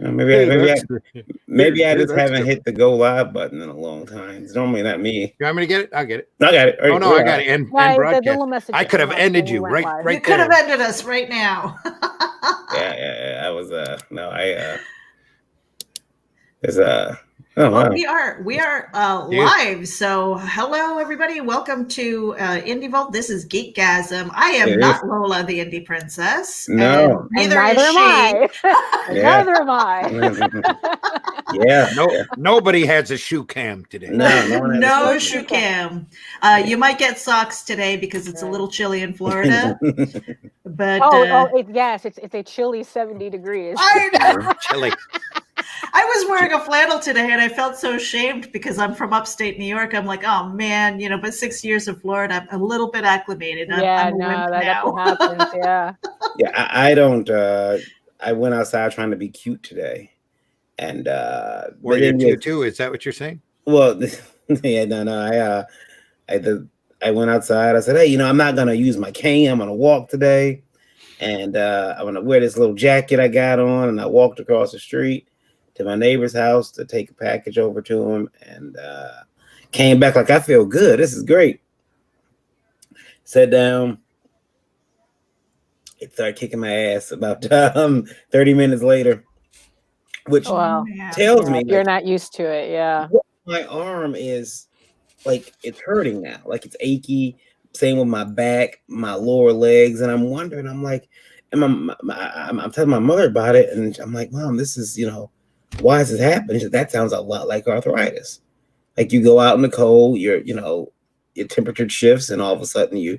Maybe I just haven't hit the go live button in a long time. It's normally not me. You want me to get it? I'll get it. I got it. Oh no, I got it. And broadcast. I could have ended you right there. You could have ended us right now. Yeah. I was Well, we are live. So hello everybody. Welcome to Indie Vault. This is GeekGasm. I am not Lola the Indie Princess. No. Neither is she. Neither am I. Yeah. Nobody has a shoe cam today. No shoe cam. You might get socks today because it's a little chilly in Florida. But it's a chilly 70 degrees. I know. Chilly. I was wearing a flannel today and I felt so ashamed because I'm from upstate New York. I'm like, oh man, but 6 years in Florida, I'm a little bit acclimated. That happens. Yeah. Yeah, I don't. I went outside trying to be cute today, and were you cute too? Is that what you're saying? Well, yeah, no. I went outside. I said, hey, I'm not gonna use my cane. I'm gonna walk today, and I'm gonna wear this little jacket I got on. And I walked across the street to my neighbor's house to take a package over to him, and came back like, I feel good. This is great. Sat down. It started kicking my ass about 30 minutes later, which tells me you're not used to it. Yeah. My arm is like, it's hurting now. Like it's achy. Same with my back, my lower legs. And I'm wondering, I'm like, I'm telling my mother about it. And I'm like, Mom, this is, why is this happening? That sounds a lot like arthritis. Like you go out in the cold, your temperature shifts, and all of a sudden you.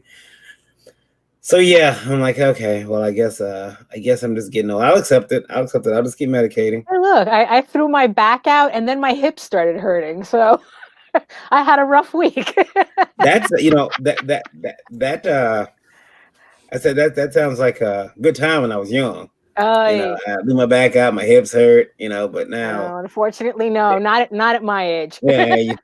So yeah, I'm like, okay, well, I guess I'm just getting old. I'll accept it. I'll just keep medicating. Hey, look, I threw my back out, and then my hips started hurting. So I had a rough week. That's I said that sounds like a good time when I was young. I blew my back out, my hips hurt, but now unfortunately, no, not at my age. Yeah.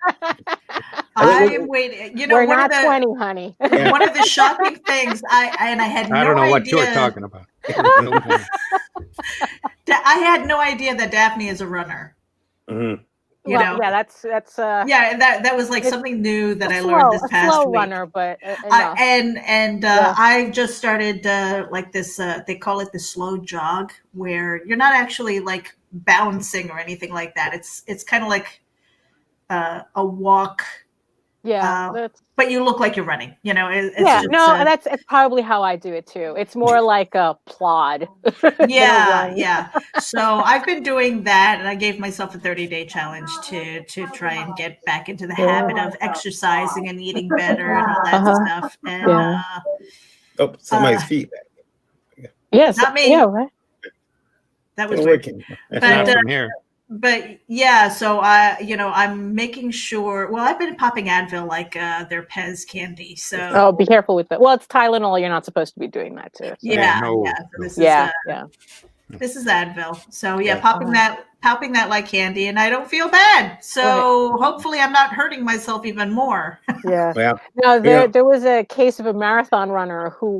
I'm waiting. We're not 20, honey. One of the shocking things I had no idea. I don't know what you're talking about. I had no idea that Daphne is a runner. Mm-hmm. That's that was like something new that I learned this past week. Runner, but I just started like this. They call it the slow jog, where you're not actually like bouncing or anything like that. It's kind of like a walk. Yeah, but you look like you're running. That's probably how I do it too. It's more like a plod. Yeah. So I've been doing that, and I gave myself a 30-day challenge to try and get back into the habit of exercising and eating better and all that stuff. And somebody's feedback. Yes, not me. Yeah, right. That was working. Not from here. But yeah, so I'm making sure. Well, I've been popping Advil like their Pez candy. So be careful with that. Well, it's Tylenol. You're not supposed to be doing that too. So. Yeah. So this is Advil. So popping that like candy, and I don't feel bad. So hopefully, I'm not hurting myself even more. Yeah. There was a case of a marathon runner who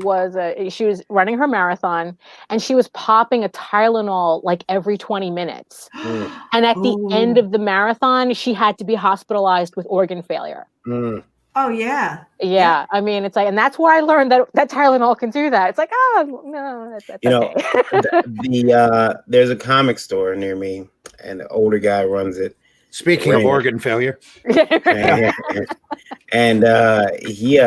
she was running her marathon, and she was popping a Tylenol like every 20 mintes. And at the end of the marathon, she had to be hospitalized with organ failure. Oh yeah. Yeah. I mean, it's like, and that's where I learned that Tylenol can do that. It's like, no, that's okay. There's a comic store near me, and the older guy runs it. Speaking of organ failure, and he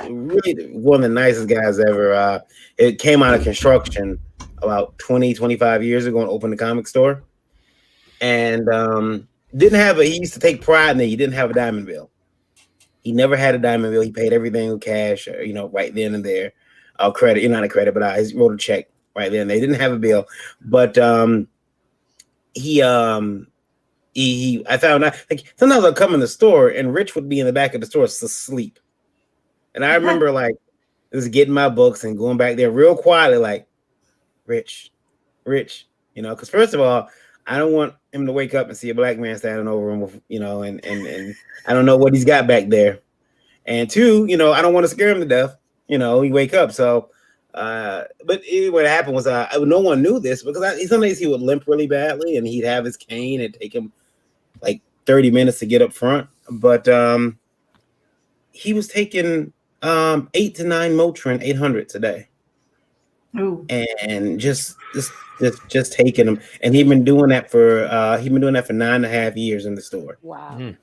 really one of the nicest guys ever. It came out of construction about 25 years ago and opened a comic store, and he used to take pride in it. He didn't have a diamond bill. He never had a diamond bill. He paid everything with cash, right then and there. Credit, not a credit, but I wrote a check right then. They didn't have a bill, but I found out, like, sometimes I'll come in the store and Rich would be in the back of the store asleep, and I remember like just getting my books and going back there real quietly, like, Rich, because first of all, I don't want him to wake up and see a black man standing over him with, and I don't know what he's got back there. And two, I don't want to scare him to death. He wake up. So But what happened was, no one knew this because some days he would limp really badly, and he'd have his cane and take him like 30 minutes to get up front. But he was taking 8 to 9 Motrin 800s a day. Ooh. And just taking them, and he'd been doing that for 9.5 years in the store. Wow. Mm.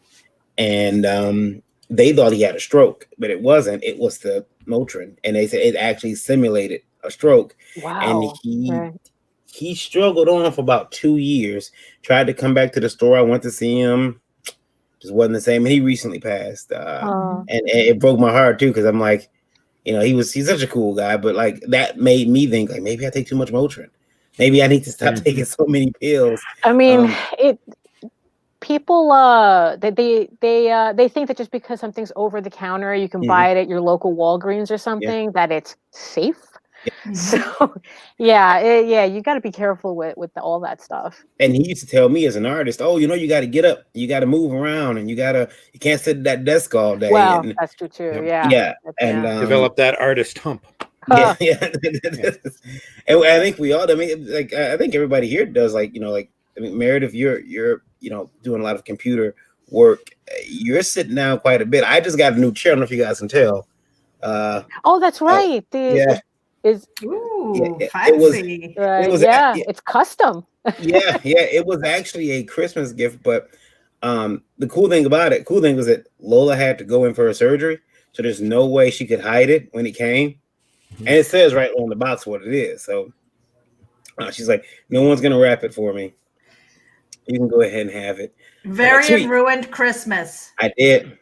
And they thought he had a stroke, but it wasn't. It was the Motrin, and they said it actually simulated a stroke. Wow. And he struggled on for about 2 years. Tried to come back to the store. I went to see him. Just wasn't the same. And he recently passed. And it broke my heart too, because I'm like, he's such a cool guy, but like that made me think like maybe I take too much Motrin. Maybe I need to stop taking so many pills. I mean, people they think that just because something's over the counter, you can buy it at your local Walgreens or something, that it's safe. So you got to be careful with all that stuff. And he used to tell me as an artist, you got to get up, you got to move around, and you can't sit at that desk all day. Well, and, that's true too. And develop that artist hump. And I think we all. I mean, like I think everybody here does. Meredith, you're doing a lot of computer work. You're sitting down quite a bit. I just got a new chair. I don't know if you guys can tell. That's right. Fancy. It's custom. It was actually a Christmas gift, but the cool thing was that Lola had to go in for a surgery, so there's no way she could hide it when it came, and it says right on the box what it is. So she's like, no one's gonna wrap it for me. You can go ahead and have it. Very ruined Christmas. I did.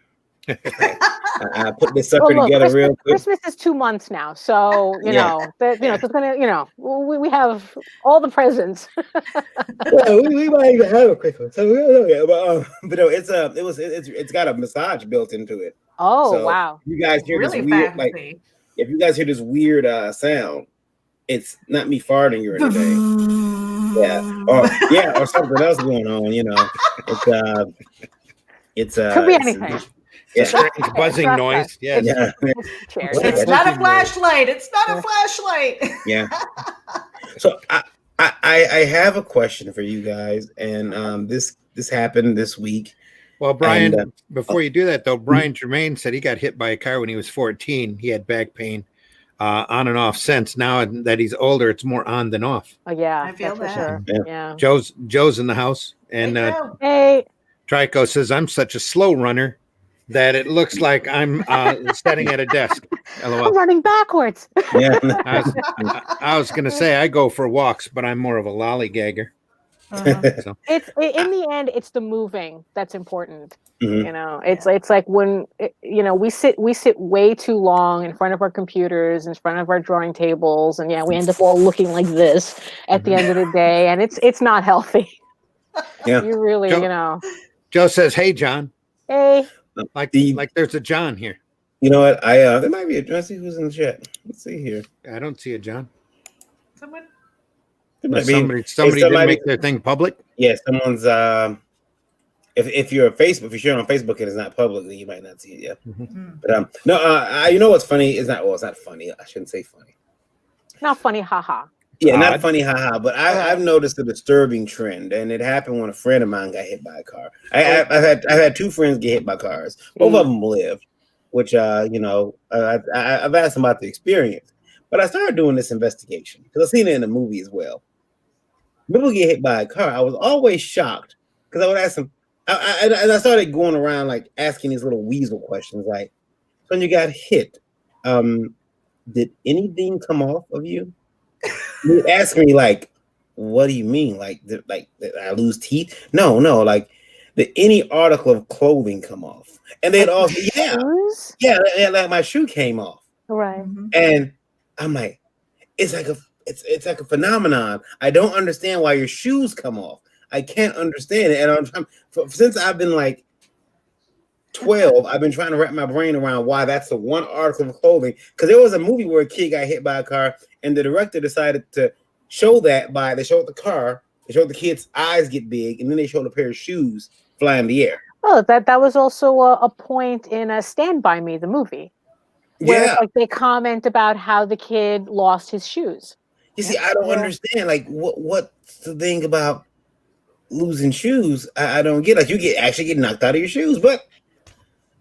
I put this sucker together real quick. Christmas is 2 months now, so it's gonna, we have all the presents. we might even have a Christmas, so we don't know. But no, it's got a massage built into it. Oh, so wow! You guys hear really this weird, fancy. If you guys hear this weird sound, it's not me farting or anything. or something else going on. It's could be anything. It's a strange buzzing noise. It's not a flashlight. It's not a flashlight. Yeah. So I have a question for you guys, and this happened this week. Well, Brian, before you do that though, Brian Germain said he got hit by a car when he was 14. He had back pain on and off since. Now that he's older, it's more on than off. Oh yeah, I feel that. For sure. Yeah. Joe's in the house, and hey. Trico says I'm such a slow runner that it looks like I'm standing at a desk. LOL. I'm running backwards. Yeah. I was gonna say I go for walks, but I'm more of a lollygagger. So. It's in the end, it's the moving that's important. It's like when we sit way too long in front of our computers, in front of our drawing tables, and we end up all looking like this at the end of the day, and it's not healthy. Yeah, you really Joe says, "Hey, John." Hey. Like there's a John here. You know what? There might be a John. See who's in the chat. Let's see here. I don't see a John. Someone didn't make their thing public. Yeah, someone's if you're on Facebook and it's not public, then you might not see it yet. But you know what's funny? It's not funny. I shouldn't say funny. Not funny, haha. Yeah, not funny, haha. But I've noticed a disturbing trend, and it happened when a friend of mine got hit by a car. I've had 2 friends get hit by cars. Both of them lived, which I've asked them about the experience. But I started doing this investigation because I've seen it in the movie as well. People get hit by a car. I was always shocked because I would ask them. I started going around like asking these little weasel questions, like, "So when you got hit, did anything come off of you?" You ask me like, "What do you mean? Like, did I lose teeth? No. Like, did any article of clothing come off?" And they'd all like my shoe came off. Right. And I'm like, it's like a phenomenon. I don't understand why your shoes come off. I can't understand it. And since I've been like 12, I've been trying to wrap my brain around why that's the one article of clothing. Because there was a movie where a kid got hit by a car, and the director decided to show that they showed the car, they showed the kid's eyes get big, and then they showed a pair of shoes fly in the air. Oh, that was also a point in Stand By Me, the movie. where Yeah. like they comment about how the kid lost his shoes. You see, I don't understand. Like, what's the thing about losing shoes? I don't get. Like, you actually get knocked out of your shoes, but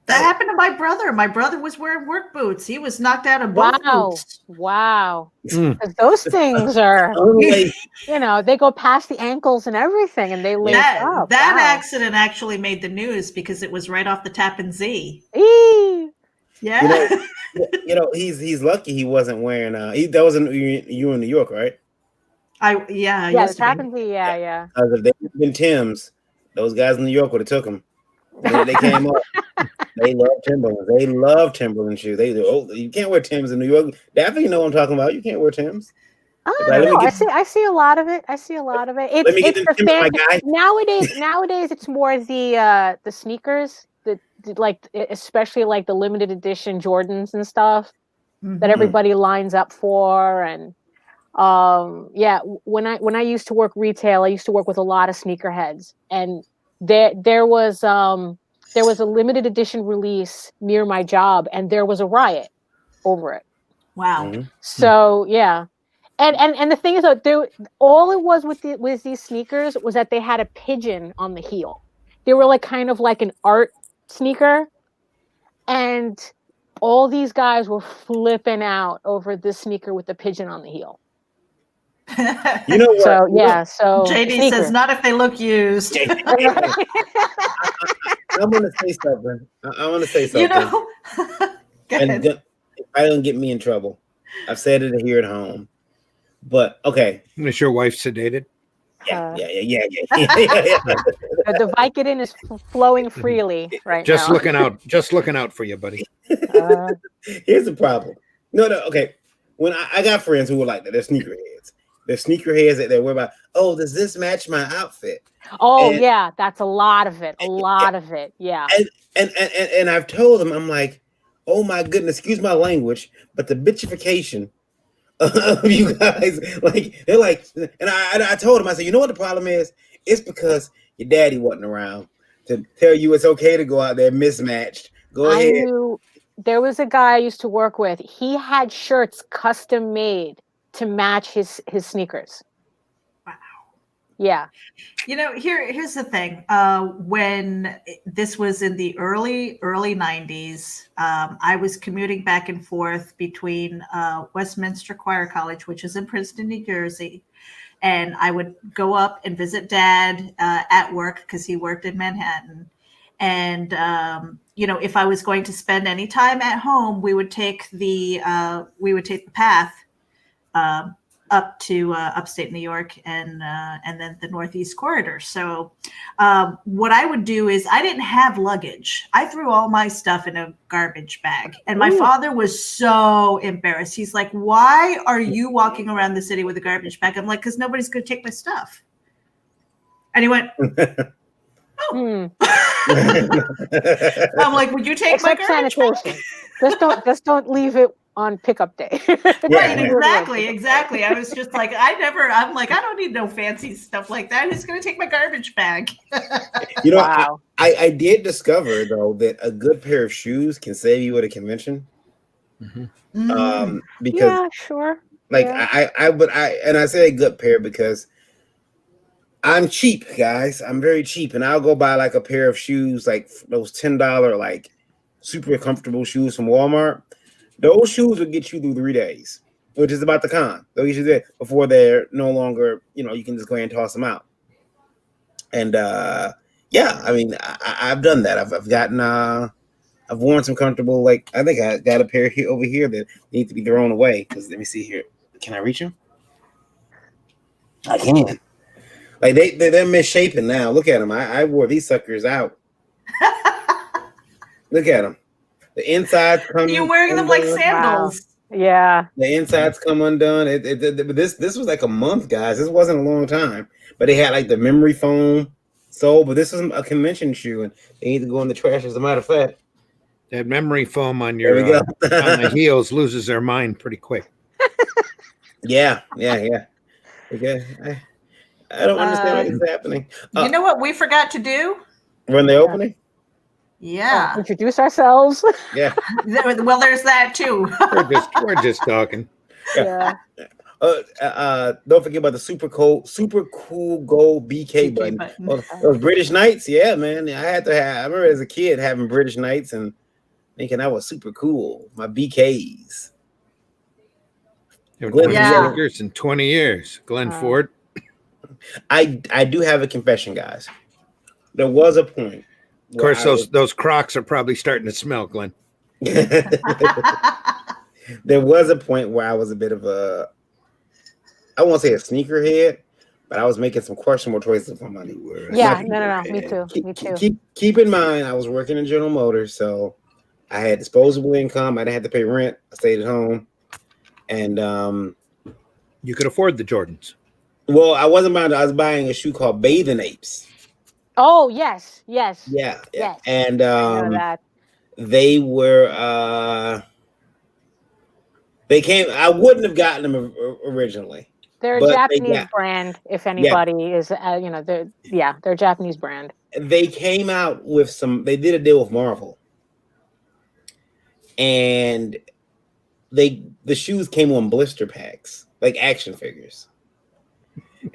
that happened to my brother. My brother was wearing work boots. He was knocked out of both boots. Wow. Because those things are, you know, they go past the ankles and everything, and they lace up. That accident actually made the news because it was right off the Tappan Zee. Yeah. He's lucky he wasn't wearing. That wasn't you in New York, right? Yeah, the Tappan Zee. Yeah. If they had been Tim's, those guys in New York would have took them. They came up. They love Timberlands. They love Timberland shoes. You can't wear Tim's in New York. Daphne, you know what I'm talking about. You can't wear Tim's. I see a lot of it. It's the fan. Nowadays it's more the sneakers, like especially like the limited edition Jordans and stuff that everybody lines up for. And when I used to work retail, I used to work with a lot of sneakerheads, and there was a limited edition release near my job, and there was a riot over it. Wow. So yeah. And the thing is, all it was with these sneakers was that they had a pigeon on the heel. They were like kind of like an art sneaker, and all these guys were flipping out over this sneaker with the pigeon on the heel. You know what? So yeah. So JD says, "Not if they look used." I'm gonna say something. I want to say something. You know, and I don't get me in trouble. I've said it here at home. But okay, is your wife sedated? Yeah. The Vicodin is flowing freely right just now. looking out for you, buddy. Here's the problem. No, okay. When I got friends who were like that, they're sneakerheads. They're sneakerheads that they're worried about. Oh, does this match my outfit? Oh, yeah, that's a lot of it. A lot of it. Yeah. And I've told them, I'm like, oh my goodness, excuse my language, but the bitchification of you guys, like, they're like, and I told him, I said, you know what the problem is? It's because your daddy wasn't around to tell you it's okay to go out there mismatched. Go ahead. Knew there was a guy I used to work with. He had shirts custom made to match his sneakers. Wow. Yeah. You know, here's the thing. When this was in the early 90s, I was commuting back and forth between Westminster Choir College, which is in Princeton, New Jersey, and I would go up and visit Dad at work because he worked in Manhattan. And you know, if I was going to spend any time at home, we would take the path up to upstate New York and then the Northeast Corridor. So what I would do is I didn't have luggage. I threw all my stuff in a garbage bag. And my father was so embarrassed. He's like, why are you walking around the city with a garbage bag? I'm like, because nobody's going to take my stuff. And he went, oh. I'm like, would you take my garbage bag? Just don't leave it on pickup day. Right, exactly. I was just like, I'm like, I don't need no fancy stuff like that. Who's going to take my garbage bag? You know, wow. I did discover though that a good pair of shoes can save you at a convention. Because yeah, sure. Like I say a good pair because I'm cheap, guys. I'm very cheap, and I'll go buy like a pair of shoes, like those $10 like super comfortable shoes from Walmart. Those shoes will get you through 3 days, which is about the con. They'll get you there before they're no longer, you know, you can just go ahead and toss them out. And yeah, I mean, I've done that. I've gotten, I've worn some comfortable, like, I think I got a pair here over here that need to be thrown away. Because let me see here. Can I reach them? I can. Like they're misshapen now. Look at them. I wore these suckers out. Look at them. The insides come. You're wearing them like sandals. Wow. Yeah. The insides come undone. This was like a month, guys. This wasn't a long time. But they had like the memory foam sole. But this is a convention shoe, and they need to go in the trash. As a matter of fact, that memory foam on your on the heels loses their mind pretty quick. Yeah. Okay. I don't understand what is happening. You know what we forgot to do? When they're opening? Yeah. Introduce ourselves. Yeah. Well, there's that too. We're just talking. Yeah. Don't forget about the super cool gold BK BK button. button. Oh, those British Knights, yeah, man. I had to have. I remember as a kid having British Knights and thinking that was super cool. My BKs. Haven't Glenn, worn Yeah. sneakers in 20 years. Glenn Ford. I do have a confession, guys. There was a point. Of course, those Crocs are probably starting to smell, Glenn. There was a point where I was a bit of a, I won't say a sneakerhead, but I was making some questionable choices with my money. Yeah, no. Me too. Keep in mind, I was working in General Motors, so I had disposable income. I didn't have to pay rent. I stayed at home, and you could afford the Jordans. Well, I wasn't buying. I was buying a shoe called Bathing Apes. Oh yes. Yeah. Yes. And I know that. they were. They came. I wouldn't have gotten them originally. They're a Japanese brand. If anybody is, they're a Japanese brand. They came out with some. They did a deal with Marvel, and the shoes came on blister packs, like action figures.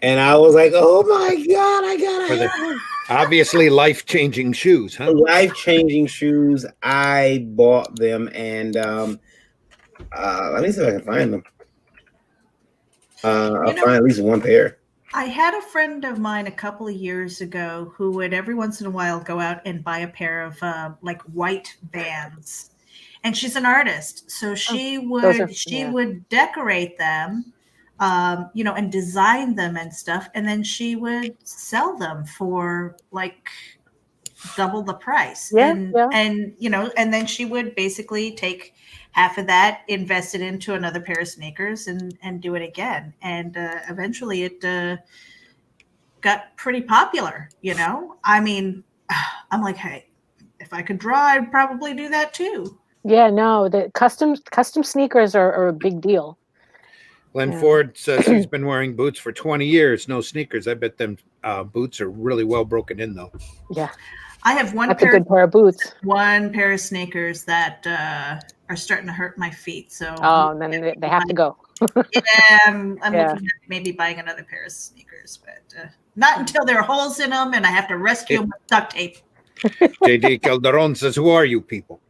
And I was like, "Oh my god, I gotta have them!" Obviously, life-changing shoes, huh? Life-changing shoes. I bought them, and let me see if I can find them. I'll find at least one pair. I had a friend of mine a couple of years ago who would every once in a while go out and buy a pair of like white Vans, and she's an artist, so she would decorate them, and design them and stuff, and then she would sell them for like double the price. And then she would basically take half of that, invest it into another pair of sneakers, and do it again. And eventually it got pretty popular, I mean, I'm like, hey, if I could draw, I'd probably do that too. Yeah, no, the custom sneakers are a big deal. Glenn Ford says he's been wearing boots for 20 years, no sneakers. I bet them boots are really well broken in, though. Yeah. I have a good pair of boots. One pair of sneakers that are starting to hurt my feet. So then they have to go. I'm looking at maybe buying another pair of sneakers, but not until there are holes in them and I have to rescue them with duct tape. JD Calderon says, "Who are you people?"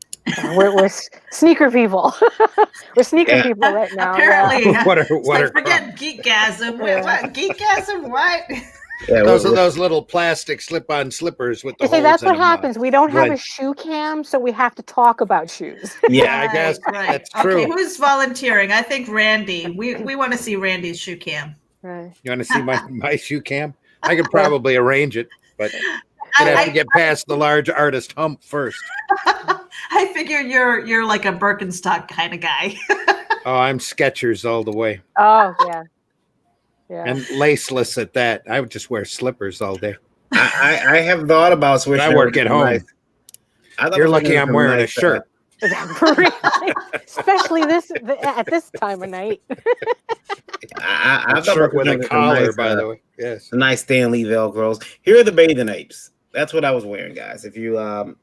We're sneaker people. We're sneaker people right now. Apparently, what are forget GeekGasm. What GeekGasm? What? Yeah, those are those little plastic slip-on slippers with the holes. That's what happens. We don't have a shoe cam, so we have to talk about shoes. Yeah, I guess that's true. Okay, who's volunteering? I think Randy. We want to see Randy's shoe cam. Right. You want to see my shoe cam? I could probably arrange it, but you'd have to get past the large artist hump first. I figure you're like a Birkenstock kind of guy. Oh, I'm Skechers all the way. Oh yeah. Yeah. And laceless at that. I would just wear slippers all day. I have thought about switching. I work at home. You're lucky I'm wearing a shirt. Especially at this time of night. I thought shirt with a collar, by the way. Yes. Nice Stanley Velcros. Here are the Bathing Apes. That's what I was wearing, guys. If you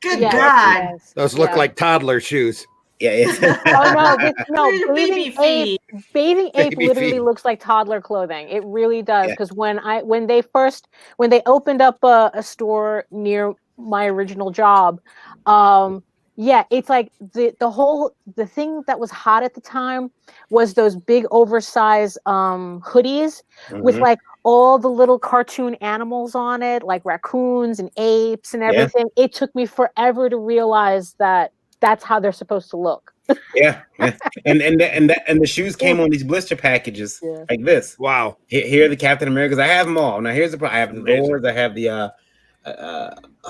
good God, those look like toddler shoes. Yeah. Bathing Ape literally looks like toddler clothing. It really does. Because when they opened up a store near my original job, it's like the thing that was hot at the time was those big oversized hoodies with like all the little cartoon animals on it, like raccoons and apes and everything. It took me forever to realize that that's how they're supposed to look. Yeah. And the shoes came on these blister packages like this. Wow. Here are the Captain Americas. I have them all. Now here's the problem. I have the Doors. I have the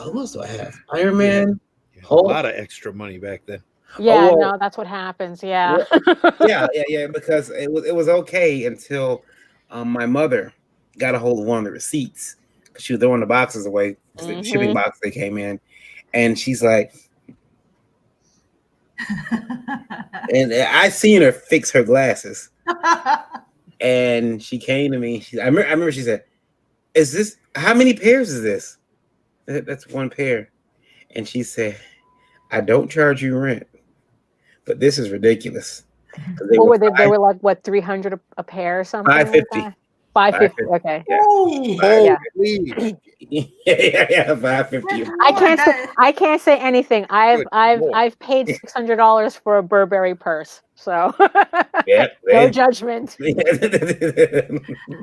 who else do I have? Iron Man. A lot of extra money back then. Yeah, no, that's what happens. Yeah. Yeah. Because it was okay until my mother got a hold of one of the receipts because she was throwing the boxes away, the shipping box they came in, and she's like, and I seen her fix her glasses, and she came to me. I remember she said, "Is this how many pairs is this?" That's one pair, and she said, I don't charge you rent, but this is ridiculous. What were they? They were like what, 300 a pair or something? $550. Like that? $550. Okay. Yeah. Holy. Yeah, $550. I can't say anything. I've paid $600 for a Burberry purse, so Yeah, no judgment. I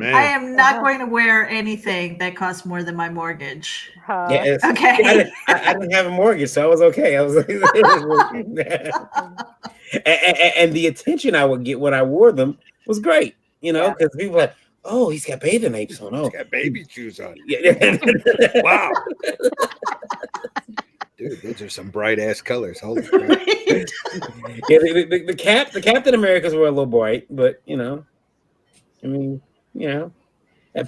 am not going to wear anything that costs more than my mortgage. Yes. Okay. I didn't have a mortgage, so I was okay. I was like, and the attention I would get when I wore them was great, because people were like, oh, he's got bathing apes on. Oh, He's got baby shoes on. Yeah. Wow. Dude, those are some bright ass colors. Holy crap. Yeah, the Captain Americas were a little bright, but that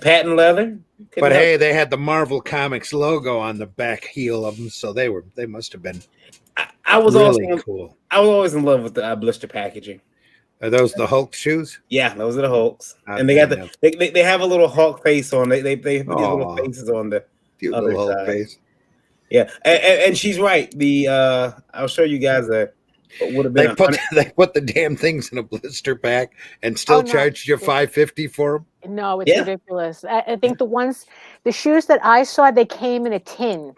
patent leather. But hey, they had the Marvel Comics logo on the back heel of them, so they must have been I was really also cool. I was always in love with the blister packaging. Are those the Hulk shoes? Yeah, those are the Hulks, and they got they have a little Hulk face on. They have these little faces on the cute other little Hulk side. face. Yeah, and she's right. I'll show you guys would have been. They put the damn things in a blister pack and still charged you $550 for them. No, it's ridiculous. I think the shoes that I saw, they came in a tin.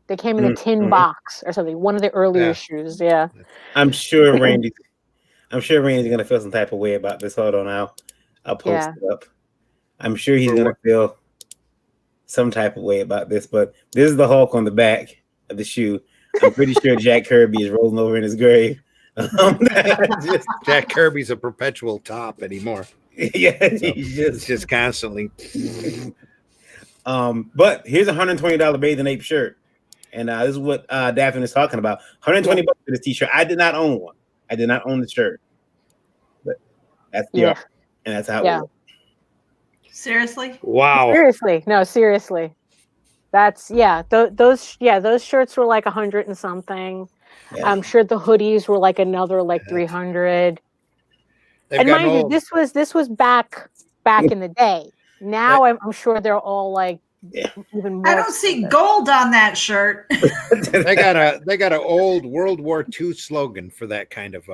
They came in a tin box or something. One of the earlier shoes. Yeah. I'm sure Randy's gonna feel some type of way about this. Hold on, I'll post it up. I'm sure he's gonna feel some type of way about this, but this is the Hulk on the back of the shoe. I'm pretty sure Jack Kirby is rolling over in his grave. Jack Kirby's a perpetual top anymore. Yeah, so he's just constantly. But here's a $120 bathing ape shirt, and this is what Daphne is talking about. $120 for this t-shirt. I did not own one. I did not own the shirt, but that's the art, and that's how it works. Seriously? Wow. Seriously. No, seriously. That's those shirts were like 100 and something. Yeah. I'm sure the hoodies were like another 300. And mind you, this was back in the day. Now I'm sure they're all even more. I don't see gold on that shirt. They got an old World War II slogan for that kind of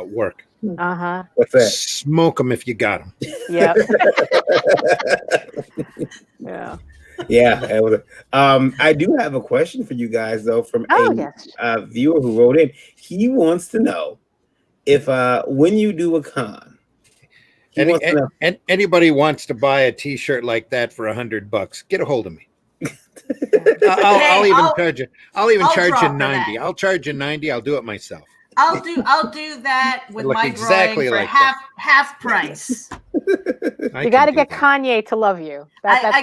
work. What's that? Smoke them if you got them. Yeah. Yeah. Yeah. I do have a question for you guys though from a viewer who wrote in. He wants to know if when you do a con, anybody wants to buy a t-shirt like that for $100, get a hold of me. I'll even charge you 90. I'll charge you 90. I'll do it myself. I'll do that with my exactly drawing for half price. You got to get Kanye to love you. That's I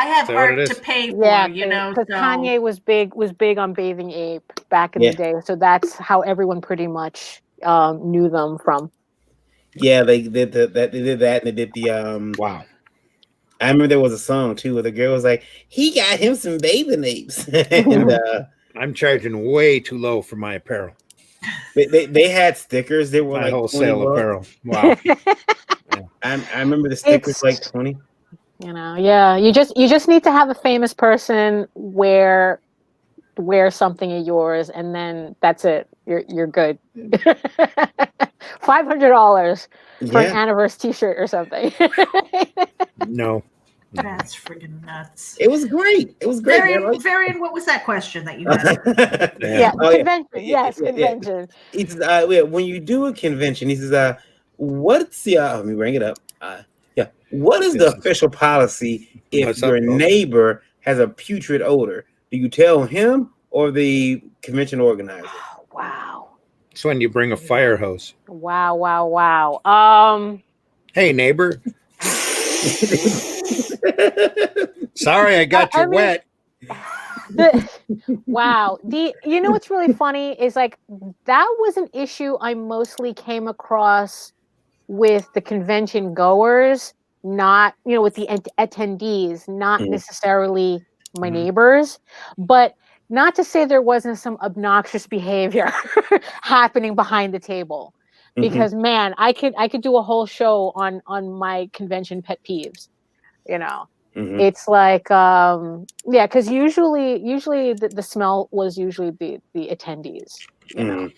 have art to pay for. Because Kanye was big on Bathing Ape back in the day, so that's how everyone pretty much knew them from. Yeah, they did that. They did that, and they did the wow. I remember there was a song too where the girl was like, "He got him some bathing apes," and I'm charging way too low for my apparel. They had stickers. They were my like wholesale apparel. Wow. I remember the stickers like 20. You just need to have a famous person wear something of yours, and then that's it. You're good. $500 for an anniversary t-shirt or something. No. That's friggin' nuts. It was great. Varian, what was that question that you had? Convention. Yes, convention. He says, when you do a convention, he says, what's the let me bring it up. What is the official policy if your neighbor has a putrid odor? Do you tell him or the convention organizer? Oh, wow. It's when you bring a fire hose. Wow. Hey, neighbor. Sorry, I got you wet. Wow. You know what's really funny is that was an issue I mostly came across with the convention goers, not with the attendees, not necessarily my neighbors, but not to say there wasn't some obnoxious behavior happening behind the table, because man, I could do a whole show on my convention pet peeves. It's like, because usually the smell was usually the attendees, you know.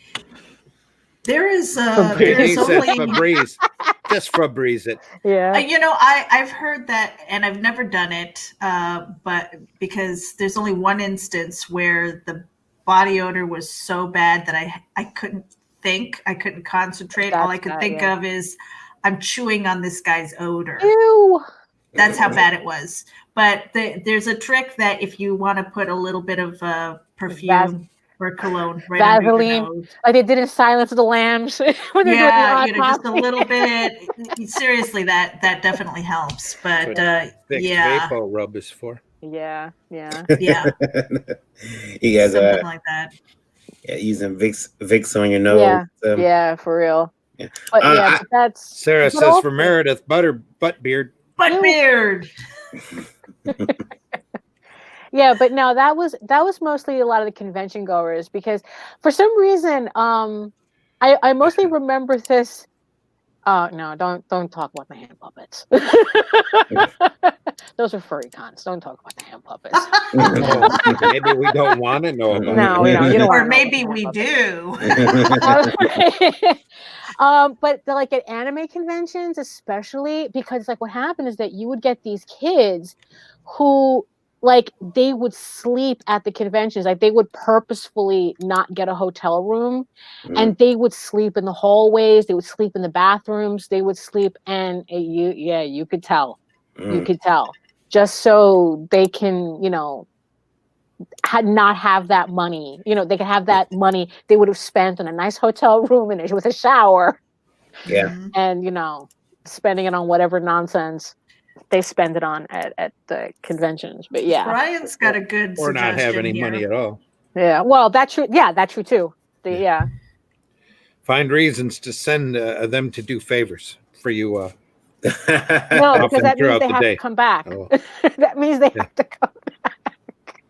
There is He there's said only Febreze. Just Febreze it. Yeah. I've heard that, and I've never done it, but because there's only one instance where the body odor was so bad that I couldn't think, I couldn't concentrate. All I could think of is I'm chewing on this guy's odor. Ew. That's how bad it was. But there's a trick that if you want to put a little bit of perfume or cologne right under your nose. Like they did in Silence of the Lambs when they're doing the just a little bit. Seriously, that definitely helps. But Vapo rub is for. Yeah. You guys something like that. Yeah, using Vicks on your nose. Yeah, for real. Yeah. But but that's Sarah says for Meredith, butt beard. Butt beard. Yeah, but no, that was mostly a lot of the convention goers, because for some reason, I mostly remember this. No, don't talk about the hand puppets. Those are furry cons. Don't talk about the hand puppets. Maybe we don't want to know about. No, we don't. You don't or maybe we do. But like at anime conventions, especially, because like what happened is that you would get these kids who, like, they would sleep at the conventions. Like they would purposefully not get a hotel room, and they would sleep in the hallways. They would sleep in the bathrooms. They would sleep, and you could tell. You could tell, just so they can, not have that money. They could have that money they would have spent on a nice hotel room and with a shower. Yeah. And spending it on whatever nonsense they spend it on at the conventions. But yeah, Brian's got a good or not have any money at all. Yeah, well, that's true. Yeah, that's true too. Find reasons to send them to do favors for you. No, because that means they have to come back. Oh. That means they have to come back.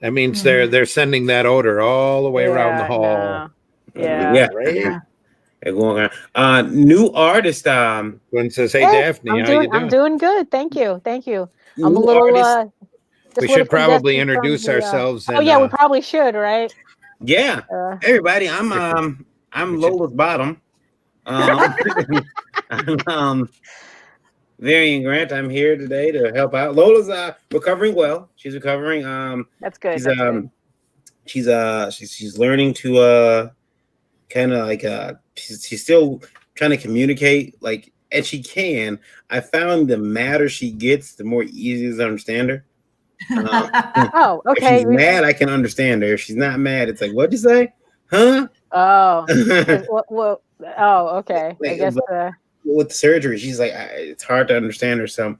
That means they're sending that odor all the way around the hall. Yeah. They're going on. New artist. Gwen says, "Hey, Daphne, how you doing?" I'm doing good. Thank you. I'm a New little. We should probably introduce ourselves. And, we probably should, right? Yeah, everybody. I'm Lola's bottom. Varian Grant. I'm here today to help out. Lola's recovering well. She's recovering. That's good. She's learning to kind of like she's still trying to communicate, like, and she can. I found the madder she gets, the more easy it is to understand her. Oh, okay. If she's mad, I can understand her. If she's not mad, it's like, what'd you say? Huh? Oh. Well, okay. Like, I guess with the surgery, she's like, it's hard to understand her. So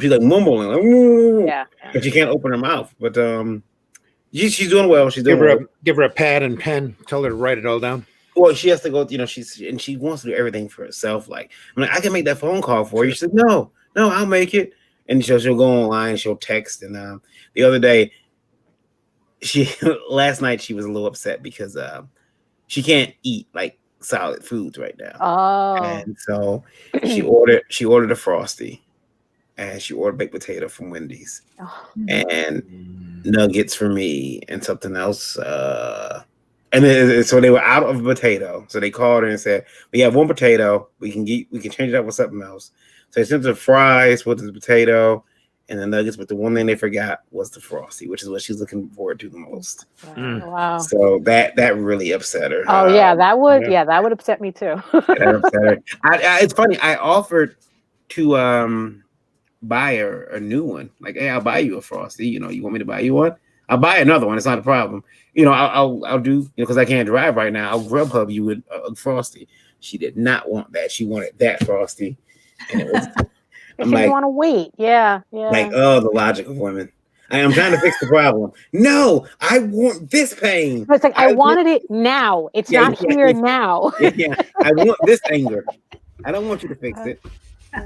she's like mumbling, like, but she can't open her mouth. But she's doing well. She's doing well. Give her a pad and pen. Tell her to write it all down. Well, she has to go. She wants to do everything for herself. Like, I'm like, I can make that phone call for you. She said, no, I'll make it. And she'll go online. She'll text. And the other day, last night she was a little upset because she can't eat like solid foods right now. Oh. And so she ordered a Frosty, and she ordered baked potato from Wendy's, and nuggets for me, and something else. And then, so they were out of potato. So they called her and said, "We have one potato. We can change it up with something else." So they sent the fries with the potato and the nuggets, but the one thing they forgot was the Frosty, which is what she's looking forward to the most. Wow. So that really upset her. Oh yeah, that would upset me too. That upset her. It's funny. I offered to buy her a new one. Like, hey, I'll buy you a Frosty. You want me to buy you one? I'll buy another one. It's not a problem. I'll do, because I can't drive right now. I'll Grubhub you with a Frosty. She did not want that. She wanted that Frosty. And it was, I'm like, want to wait. Yeah. Like, the logic of women. I'm trying to fix the problem. No, I want this pain. It's like, I wanted it now. It's not here now. Yeah. I want this anger. I don't want you to fix it.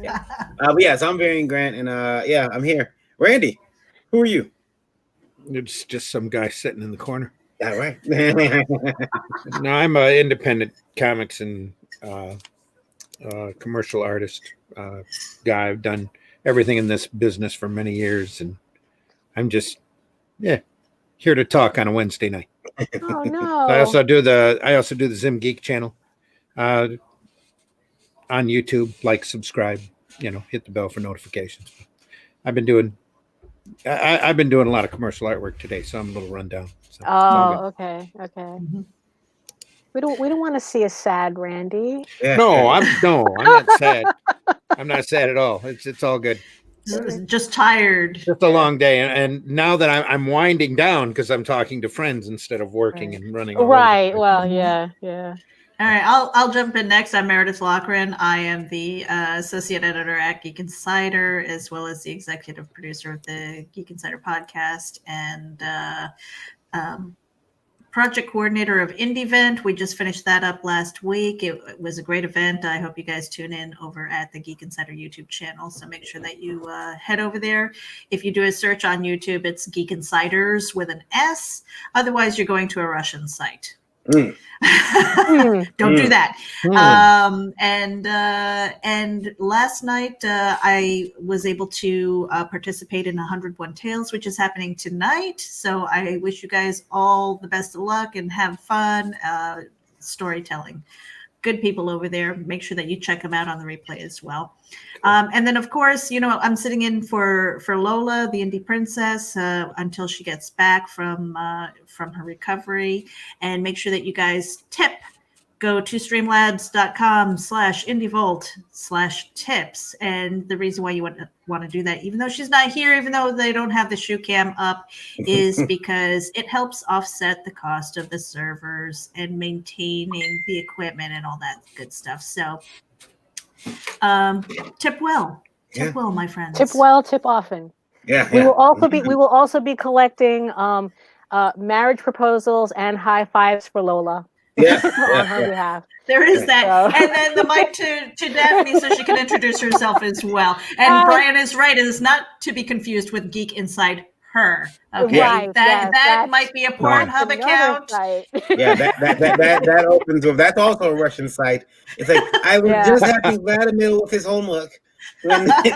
Yeah. So I'm Varian Grant, and I'm here. Randy, who are you? It's just some guy sitting in the corner. All right. No, I'm an independent comics and commercial artist guy. I've done everything in this business for many years, and I'm just here to talk on a Wednesday night. Oh no! So I also do the Zim Geek channel on YouTube. Like, subscribe, hit the bell for notifications. I've been doing a lot of commercial artwork today, so I'm a little run down. So okay. We don't want to see a sad Randy. Yeah. No, I'm not sad. I'm not sad at all. It's all good. Just tired. Just a long day, and now that I'm winding down because I'm talking to friends instead of working and running. Right. Well, yeah. All right, I'll jump in next. I'm Meredith Loughran. I am the associate editor at Geek Insider, as well as the executive producer of the Geek Insider podcast, and project coordinator of Indie Event. We just finished that up last week. It was a great event. I hope you guys tune in over at the Geek Insider YouTube channel. So make sure that you head over there. If you do a search on YouTube, it's Geek Insiders with an S. Otherwise, you're going to a Russian site. Don't do that. And last night I was able to participate in 101 Tales, which is happening tonight. So I wish you guys all the best of luck and have fun storytelling. Good people over there. Make sure that you check them out on the replay as well. And then, of course, I'm sitting in for Lola, the Indie Princess, until she gets back from her recovery. And make sure that you guys tip. Go to streamlabs.com/indievolt/tips. And the reason why you want to do that, even though she's not here, even though they don't have the shoe cam up, is because it helps offset the cost of the servers and maintaining the equipment and all that good stuff. So tip well, my friends. Tip well, tip often. Yeah. We will also be collecting marriage proposals and high fives for Lola. On her behalf. There is that. And then the mic to Daphne so she can introduce herself as well. And Brian is right. It is not to be confused with Geek Inside Her. Okay. Right, that might be a Pornhub account. Yeah, that opens up. That's also a Russian site. It's like, I was just helping Vladimir with his homework. Daphne,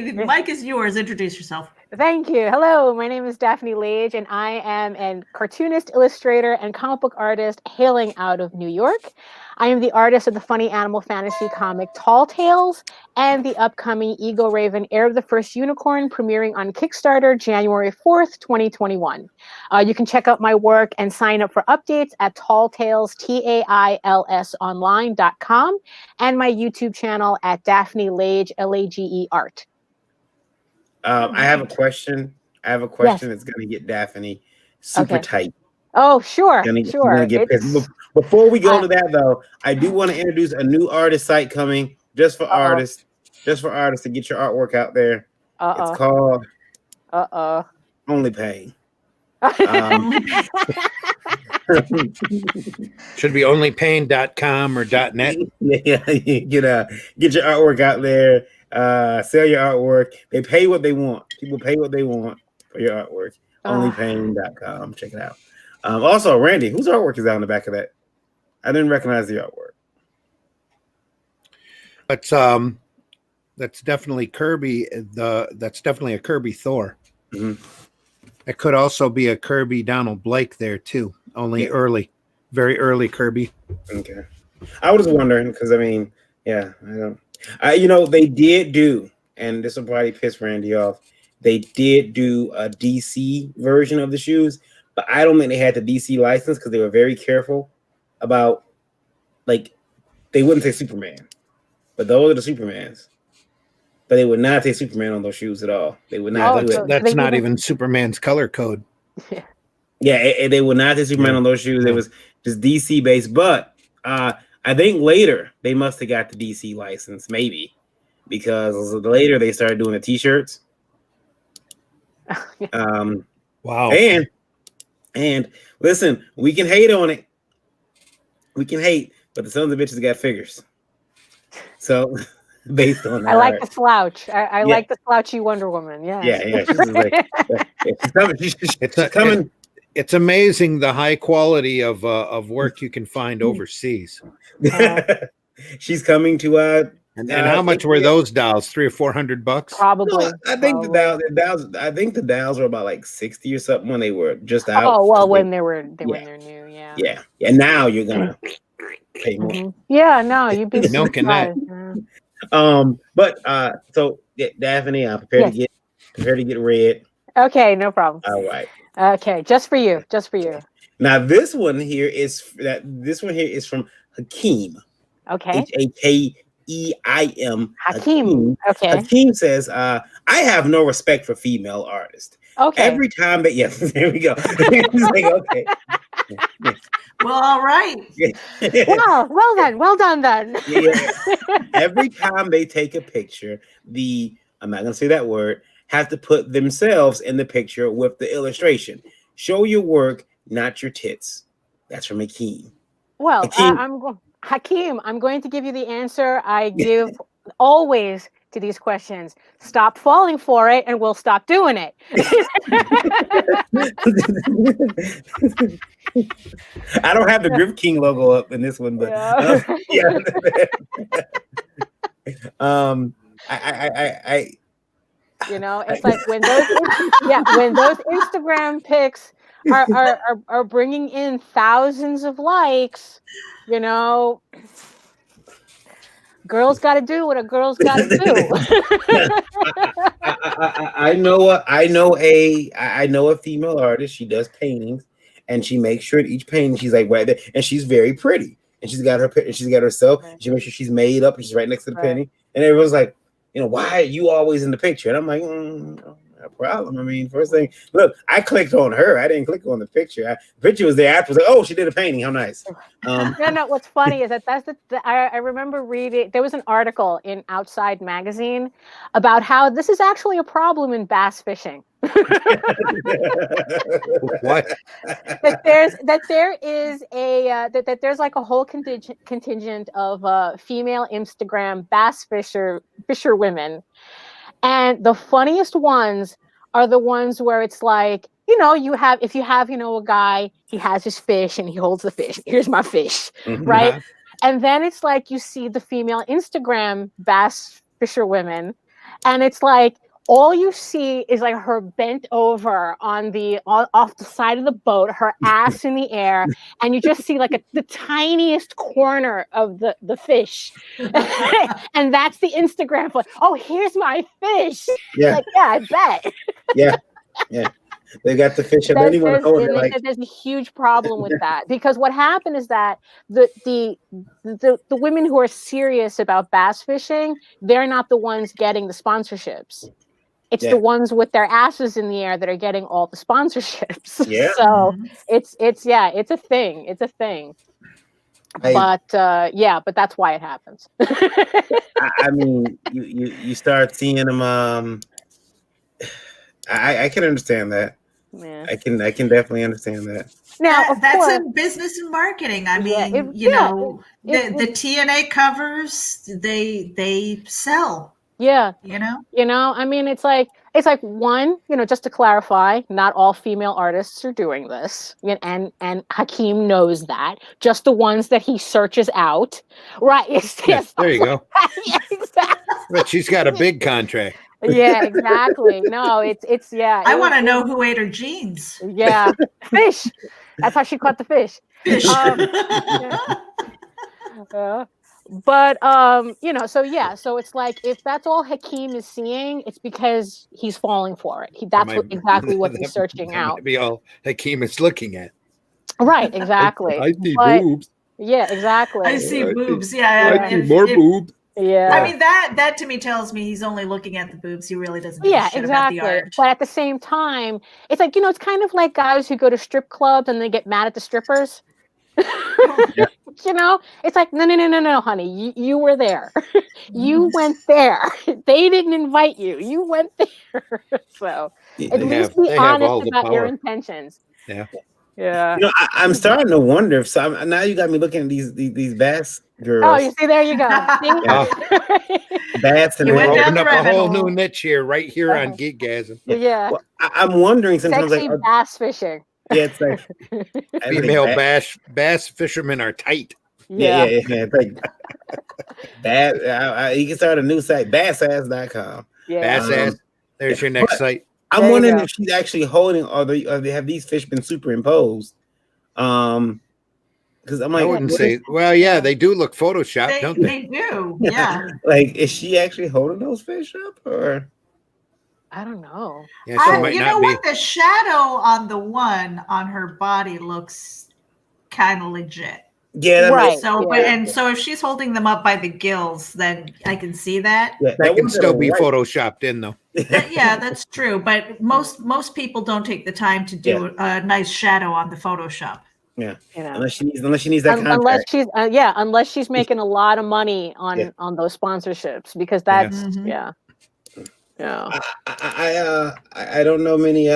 the mic is yours. Introduce yourself. Thank you. Hello, my name is Daphne Lage, and I am a cartoonist, illustrator, and comic book artist hailing out of New York. I am the artist of the funny animal fantasy comic Tall Tales and the upcoming Ego Raven Heir of the First Unicorn, premiering on Kickstarter January 4th, 2021. You can check out my work and sign up for updates at Talltales, TAILSonline.com, and my YouTube channel at Daphne Lage, LAGE Art. I have a question. That's going to get Daphne super tight. Oh, sure. Gonna get pissed. Before we go to that, though, I do want to introduce a new artist site coming just for artists to get your artwork out there. It's called Only Pain. Should be onlypain.com or .net. Yeah, get your artwork out there. Sell your artwork. They pay what they want. People pay what they want for your artwork. Onlypain.com. Check it out. Also, Randy, whose artwork is out on the back of that? I didn't recognize the artwork. But that's definitely Kirby. That's definitely a Kirby Thor. Mm-hmm. It could also be a Kirby Donald Blake there too. Only early, very early Kirby. Okay, I was wondering because I don't. They did do, and this will probably piss Randy off. They did do a DC version of the shoes, but I don't think they had the DC license because they were very careful about, like, they wouldn't say Superman, but those are the Supermans. But they would not say Superman on those shoes at all. They would not do it. That's not even Superman's color code. Yeah, they would not say Superman on those shoes. It was just DC based. But I think later they must have got the DC license, maybe, because later they started doing the T-shirts. Wow. And listen, we can hate on it. We can hate, but the sons of bitches got figures. So based on that, I like the slouch. I like the slouchy Wonder Woman. Yeah. She's coming. It's amazing the high quality of work you can find overseas. She's coming to And how much were those dolls? $300 or $400? Probably. No, I think the dolls were about like 60 or something when they were just out. Oh well, when they were when they're new, yeah. Yeah. And now you're gonna pay more. Mm-hmm. Yeah, no, you'd be Milking that. But so Daphne, I'm prepared to get red. Okay, no problem. All right. Okay, just for you. Now this one here is from Hakeem. Okay. Hakeim. Hakeem. Okay. Hakeem says, I have no respect for female artists. Okay. Every time that there we go. He's like, okay. Well, all right. Well done then. Yeah. Every time they take a picture, I'm not gonna say that word, have to put themselves in the picture with the illustration. Show your work, not your tits. That's from Hakeem. Well, Hakeem, I'm going to give you the answer I give always to these questions. Stop falling for it and we'll stop doing it. I don't have the Griff King logo up in this one, but yeah. I it's like when those Instagram pics are bringing in thousands of likes, girls got to do what a girl's got to do. I know a female artist. She does paintings, and she makes sure at each painting she's like right there, and she's very pretty, and she's got herself. Right. She makes sure she's made up, and she's right next to the painting, and everyone's like, why are you always in the picture? And I'm like, no problem. I mean, first thing, look, I clicked on her. I didn't click on the picture. The picture was there after. I was like, oh, she did a painting. How nice. No. What's funny is I remember reading. There was an article in Outside Magazine about how this is actually a problem in bass fishing. What? That there's like a whole contingent of female Instagram bass fisher women, and the funniest ones are the ones where it's like, if you have a guy, he has his fish and he holds the fish. Here's my fish, right? And then it's like you see the female Instagram bass fisher women, and it's like all you see is like her bent over off the side of the boat, her ass in the air, and you just see like the tiniest corner of the fish. And that's the Instagram photo. Oh, here's my fish. Yeah. Like, yeah, I bet. Yeah. They got the fish and there's a huge problem with that, because what happened is that the women who are serious about bass fishing, they're not the ones getting the sponsorships. It's the ones with their asses in the air that are getting all the sponsorships. Yeah. So it's a thing. It's a thing. But that's why it happens. I mean, you start seeing them. I can understand that. Yeah. I can definitely understand that. Now, that's in business and marketing. I mean, the TNA covers, they sell. Yeah. I mean, it's like one, just to clarify, not all female artists are doing this. And Hakeem knows that. Just the ones that he searches out. Right. There you go. Yeah, exactly. But she's got a big contract. Yeah, exactly. No, it's I want to know who ate her jeans. Yeah. Fish. That's how she caught the fish. But so it's like, if that's all Hakeem is seeing, it's because he's falling for it. That's exactly what he's searching out. Be all Hakeem is looking at. Right, exactly. I see boobs. Yeah, exactly. I see boobs. Yeah, I see more boobs. Yeah. I mean, that to me tells me he's only looking at the boobs. He really doesn't give a shit about the art. But at the same time, it's like, it's kind of like guys who go to strip clubs and they get mad at the strippers. Yeah. It's like, no, honey, you were there. You went there. They didn't invite you. You went there. So at least be honest about your intentions. Yeah. Yeah. I'm starting to wonder if now you got me looking at these bass girls. Oh, you see, there you go. Bass and we're opening up a whole new niche here, right here on GeekGasm. Yeah. Well, I'm wondering sometimes, sexy bass fishing. Yeah, it's like female bass fishermen are tight. Yeah. It's like bad. You can start a new site, badsass.com. Yeah. Bass ass. There's your next But site. I'm There you wondering go. if she's actually holding, or they have these fish been superimposed? Because I'm I like, wouldn't what say. is, Well, yeah, they do look photoshopped, don't they? They do. Yeah. like, is she actually holding those fish up, or? I don't know. Yeah, she might You not know be. what? The shadow on the one on her body looks kind of legit. Yeah, that Right. makes, So, Yeah. so if she's holding them up by the gills, then I can see that. yeah, That can one's still at be the right. photoshopped in, though. Yeah, that's true. But most people don't take the time to do a nice shadow on the Photoshop. Yeah, You know. unless she needs that Unless contract. unless she's making a lot of money on those sponsorships, because that's Mhm. yeah. I don't know many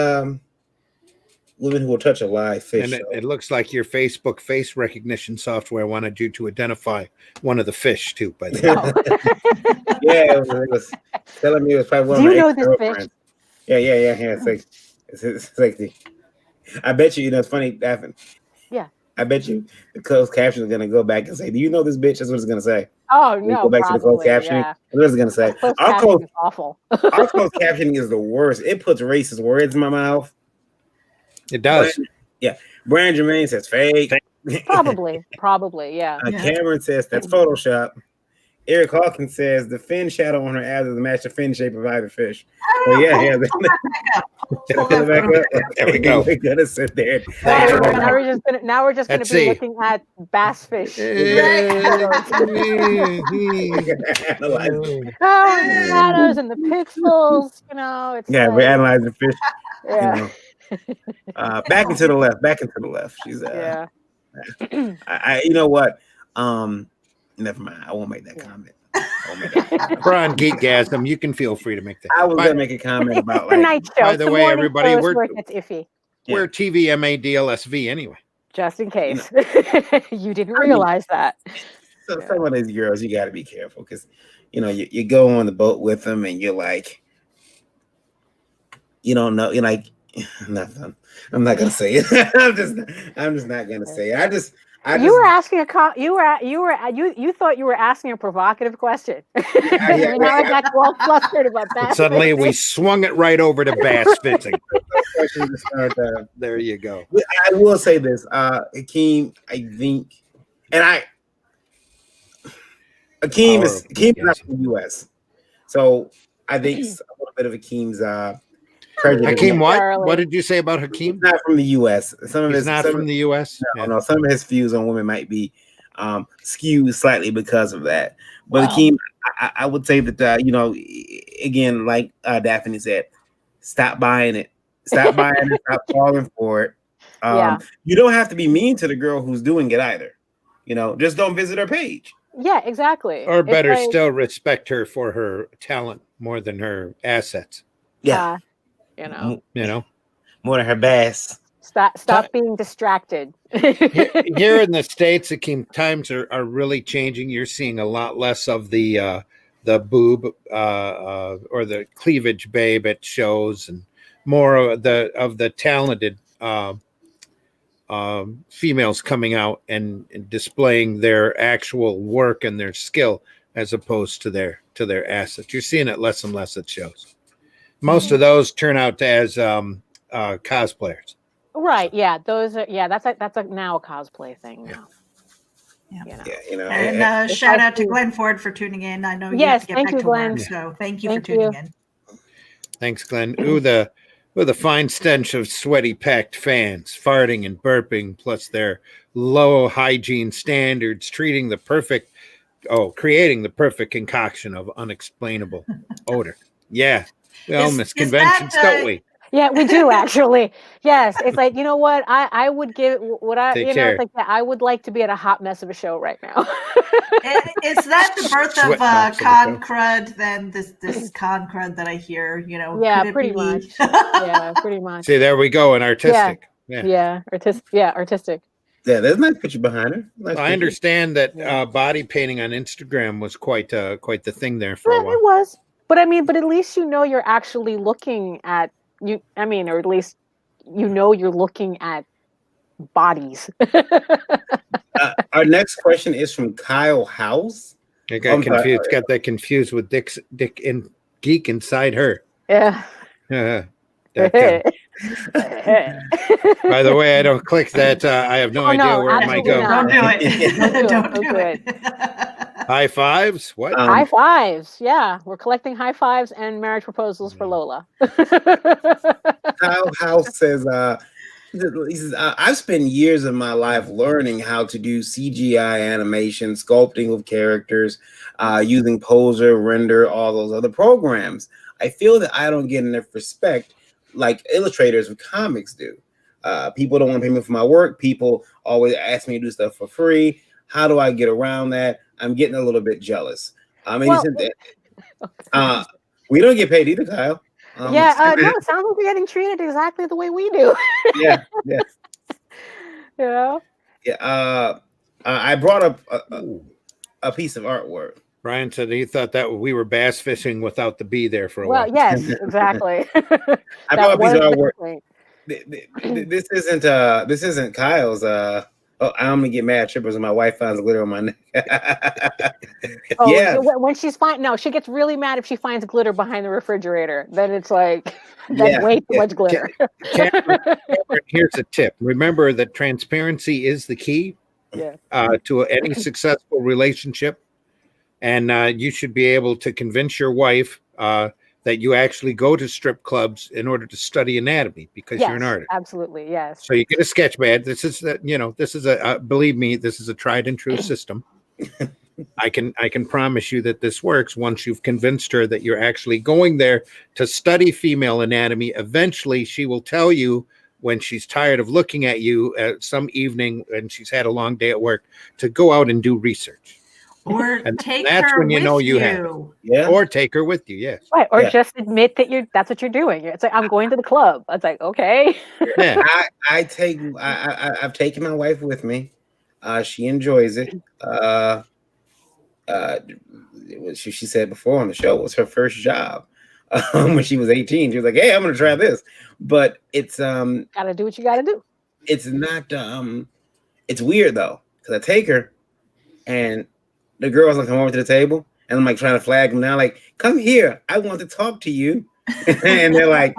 women who will touch a live fish. And So. it looks like your Facebook face recognition software wanted you to identify one of the fish, too, by the way. Oh. Yeah, it was telling me it was probably one Do of you my know this ex-girlfriends. Yeah. It's like I bet you, it's funny, Daphne. Yeah. I bet you the closed caption is gonna go back and say, "Do you know this bitch?" That's what it's gonna say. Oh When no, go back to the closed probably. captioning. Yeah. What is it gonna say? Closed Our captioning is awful. closed captioning is the worst. It puts racist words in my mouth. It does. Brian Jermaine says fake. Probably, yeah. Cameron says that's Photoshop. Eric Hawkins says the fin shadow on her abs is to match the fin shape of either fish. Pull There we go. We're gonna sit there. Now we're just gonna Let's be see. looking at bass fish. Analyze The shadows and the pixels. It's we're like, analyzing fish. yeah. Back into the left. Back into the left. She's Yeah. you know what? Never mind. I won't make that comment. We're on GeekGasm. You can feel free to make that. I was gonna make a comment about It's the night show. by It's the the way, morning everybody, show is we're- where it gets iffy. We're TVMADLSV anyway. Just in case you didn't realize that. So some of these girls, you got to be careful because you go on the boat with them and you're like, you don't know, you're like, nothing. I'm not gonna say it. I'm just not gonna say it. You were asking you thought you were asking a provocative question. Now I got you all flustered about that. Suddenly we swung it right over to bass fishing. There you go. I will say this, Hakeem, I think, and Hakeem is not from the U.S., so I think a little bit of Hakeem's prejudice. Hakeem, what did you say about Hakeem? He's not from the U.S. He's not from the U.S. No, some of his views on women might be skewed slightly because of that. But Hakeem, I would say that again, like Daphne said, stop buying it. Stop buying it. Stop falling for it. You don't have to be mean to the girl who's doing it either. Just don't visit her page. Yeah, exactly. Or better still, respect her for her talent more than her assets. Yeah. More than her bass. Stop being distracted. Here in the States, Hakeem, times are really changing. You're seeing a lot less of the boob or the cleavage babe at shows, and more of the talented females coming out and displaying their actual work and their skill as opposed to their assets. You're seeing it less and less at shows. Most of those turn out as cosplayers. Right. Yeah. Those are. Yeah. That's now a cosplay thing now. And shout out to Glenn Ford for tuning in. I know you have to get back to Glenn. work, so thank you for tuning in. Thanks, Glenn. Ooh, the fine stench of sweaty packed fans, farting and burping, plus their low hygiene standards, creating the perfect concoction of unexplainable odor. Yeah. We all miss conventions, don't we? Yeah, we do actually. Yes, it's like, you know what? I would give what I Take care. It's like I would like to be at a hot mess of a show right now. Is that the birth of con crud? Then this con crud that I hear, Yeah, pretty much. Yeah, pretty much. See, there we go. And artistic. Yeah, artistic. Yeah, there's a nice picture behind her. I understand that body painting on Instagram was quite the thing there for a while. It was. But at least you're actually looking at or at least you're looking at bodies. Our next question is from Kyle House. I got confused. Got that confused with Dick and Geek inside her. Yeah. By the way, I don't click that. I have no idea where it might go. Don't do it. Don't do it. High fives? What? High fives. Yeah. We're collecting high fives and marriage proposals for Lola. Kyle House says, he says, I've spent years of my life learning how to do CGI animation, sculpting of characters, using Poser, Render, all those other programs. I feel that I don't get enough respect like illustrators of comics do. People don't want to pay me for my work. People always ask me to do stuff for free. How do I get around that? I'm getting a little bit jealous. I mean, we don't get paid either, Kyle. No, it sounds like we're getting treated exactly the way we do. Yeah. You know? Yeah. I brought up a piece of artwork. Brian said he thought that we were bass fishing without the bee there for a while. Well, yes, exactly. I brought a piece of artwork. This isn't Kyle's. I'm gonna get mad trippers when my wife finds glitter on my neck. Yeah. When she's fine, no, she gets really mad if she finds glitter behind the refrigerator. Then it's like that's way too much glitter. Here's a tip: remember that transparency is the key to any successful relationship, and you should be able to convince your wife that you actually go to strip clubs in order to study anatomy because you're an artist. Absolutely, yes. So you get a sketch pad. This is believe me, this is a tried and true system. I can promise you that this works once you've convinced her that you're actually going there to study female anatomy. Eventually, she will tell you when she's tired of looking at you some evening and she's had a long day at work to go out and do research. Or take that's her when you know with you have it. Yeah. Or take her with you, yes. Right. Or just admit that that's what you're doing. It's like I'm going to the club. It's like, okay. Yeah. I've taken my wife with me. She enjoys it. She said before on the show, it was her first job. When she was 18. She was like, hey, I'm gonna try this. But it's gotta do what you gotta do. It's not it's weird though, because I take her and the girls will come over to the table and I'm like trying to flag them down, like, come here, I want to talk to you. And they're like,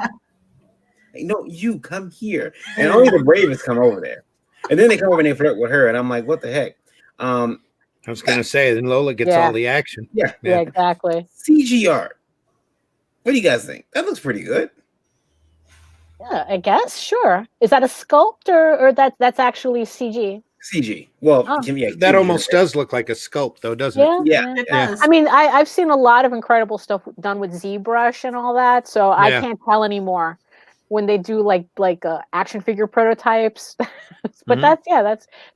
no, you come here. And only the bravest come over there. And then they come over and they flirt with her. And I'm like, what the heck? I was gonna say, then Lola gets all the action. Yeah, exactly. CG art. What do you guys think? That looks pretty good. Yeah, I guess, sure. Is that a sculpt or that's actually CG? CG. Well, that almost does look like a sculpt, though, doesn't it? Yeah, it does. I mean, I've seen a lot of incredible stuff done with ZBrush and all that, so I can't tell anymore when they do like action figure prototypes. But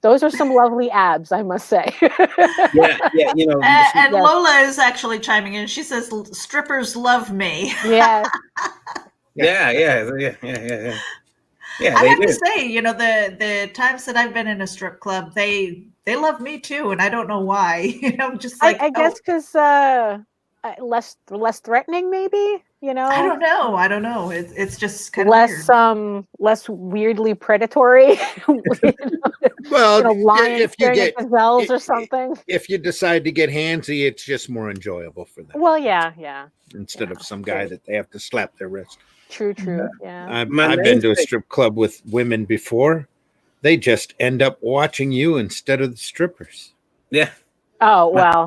those are some lovely abs, I must say. You know. And Lola is actually chiming in. She says, "Strippers love me." Yeah. Yeah, I have to say, you know, the times that I've been in a strip club, they love me too, and I don't know why. You know, just like I guess because less threatening, maybe. You know, I don't know. It's just kind of weird. Less weirdly predatory. Well, lions if you get gazelles or something. If you decide to get handsy, it's just more enjoyable for them. Well, yeah. Instead of some guy that they have to slap their wrist. True. Yeah. I've been to a strip club with women before. They just end up watching you instead of the strippers. Yeah. Oh, well.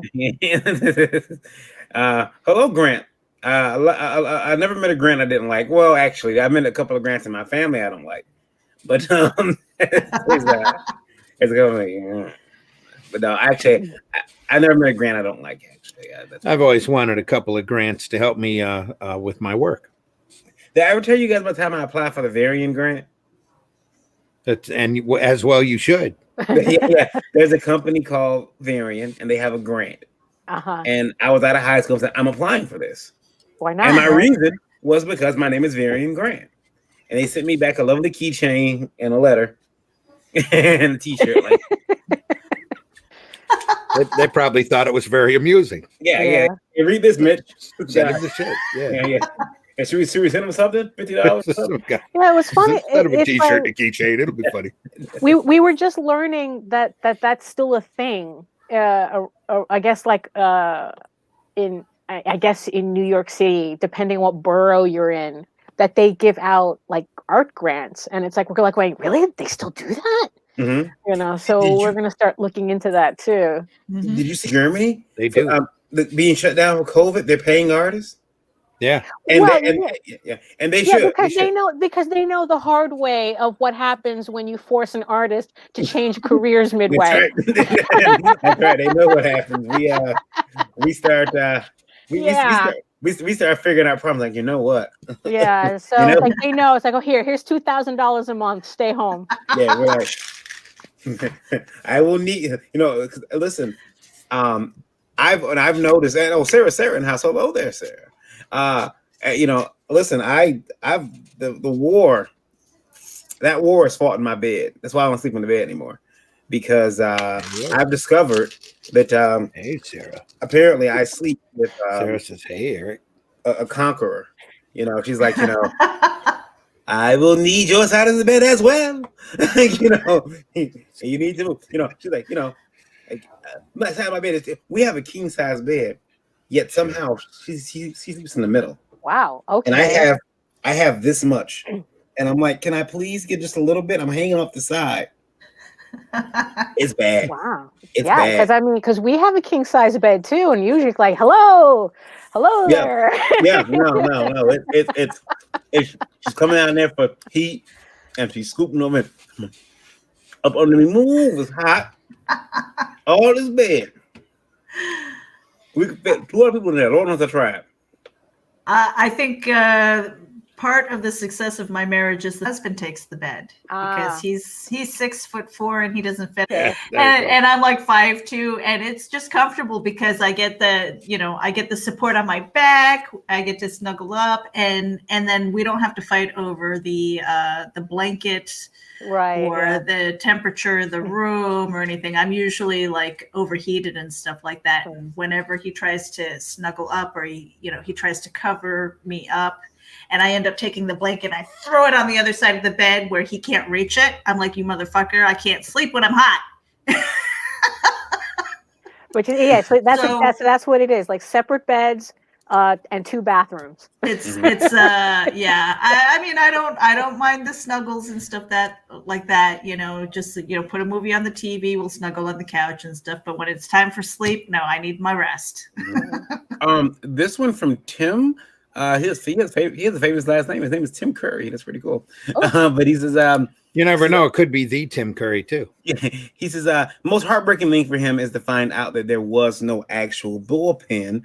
Hello, Grant. I never met a Grant I didn't like. Well, actually, I met a couple of Grants in my family I don't like. But it's going. But no, actually, I never met a Grant I don't like. Actually, I've always wanted a couple of Grants to help me with my work. Did I ever tell you guys about the time I applied for the Varian grant? And as well, you should. Yeah. There's a company called Varian, and they have a grant. And I was out of high school and said, I'm applying for this. Why not? And my reason was because my name is Varian Grant. And they sent me back a lovely keychain and a letter and a t-shirt. Like, they probably thought it was very amusing. Yeah. You read this, Mitch. Send him the shit. Yeah. And should we send him something? $50 or something? Yeah, it was funny. Instead of a It's T-shirt like, and a keychain, it'll be funny. we were just learning that's still a thing. I guess like in I guess in New York City, depending what borough you're in, that they give out like art grants, and it's like we're like, wait, really? They still do that? Mm-hmm. You know, so we're gonna start looking into that too. Did you see Germany? They do. Being shut down for COVID, they're paying artists. Yeah. And Well, and they should because they know the hard way of what happens when you force an artist to change careers midway. That's right. That's right. They know what happens. We start we start figuring out problems like, you know what? Yeah, so it's like they know, it's like, oh, here's $2,000 a month, stay home. Yeah, we're like, I will need, listen, I've noticed, and Sarah in the house. Hello there, Sarah. Listen, the war, that war is fought in my bed. That's why I don't sleep in the bed anymore, because I've discovered that hey, Sarah. Apparently I sleep with Sarah says, hey, Eric, a conqueror. She's like, I will need your side of the bed as well. You need to move. She's like, my side of my bed is, we have a king size bed, yet somehow she sleeps in the middle. Wow. Okay. And I have this much, and I'm like, can I please get just a little bit? I'm hanging off the side. It's bad. Wow. It's bad. Because we have a king size bed too, and usually it's like, hello there. Yeah, no. It's she's coming down there for heat, and she's scooping over up under me. Move, it's hot. All this bed. We could fit 2 other people in there. Lord knows I tried. I think part of the success of my marriage is the husband takes the bed because he's 6'4" and he doesn't fit. And I'm like 5'2", and it's just comfortable because I get the support on my back. I get to snuggle up, and then we don't have to fight over the blanket. Right, or the temperature of the room or anything. I'm usually like overheated and stuff like that. And whenever he tries to snuggle up or he tries to cover me up, and I end up taking the blanket, I throw it on the other side of the bed where he can't reach it. I'm like, you motherfucker, I can't sleep when I'm hot. Which is, so that's what it is. Like separate beds. And 2 bathrooms. It's yeah. I don't mind the snuggles and stuff like that. Just put a movie on the TV. We'll snuggle on the couch and stuff. But when it's time for sleep, no, I need my rest. This one from Tim. He has a famous last name. His name is Tim Curry. That's pretty cool. But he says, you never know. It could be the Tim Curry too. He says, most heartbreaking thing for him is to find out that there was no actual bullpen.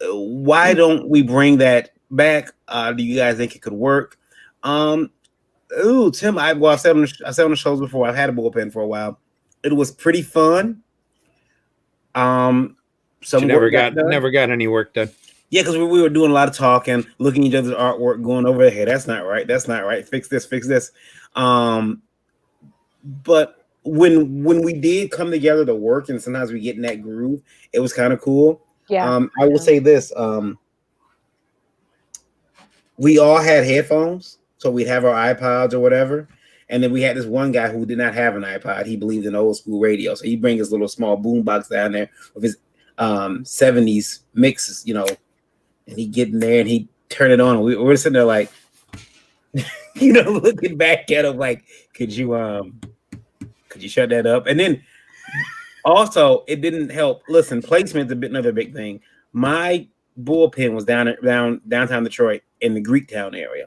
Why don't we bring that back? Do you guys think it could work? Tim, I've said on the shows before. I've had a bullpen for a while. It was pretty fun. Some never got any work done. Yeah, because we were doing a lot of talking, looking at each other's artwork, going over, hey, that's not right. That's not right. Fix this. But when we did come together to work, and sometimes we get in that groove, it was kind of cool. Yeah. I will say this. We all had headphones, so we'd have our iPods or whatever. And then we had this one guy who did not have an iPod. He believed in old school radio. So he'd bring his little small boom box down there with his 70s mixes, and he'd get in there and he'd turn it on. And we're sitting there like, looking back at him like, could you shut that up? And then also, it didn't help. Listen, placement's another big thing. My bullpen was downtown Detroit in the Greektown area.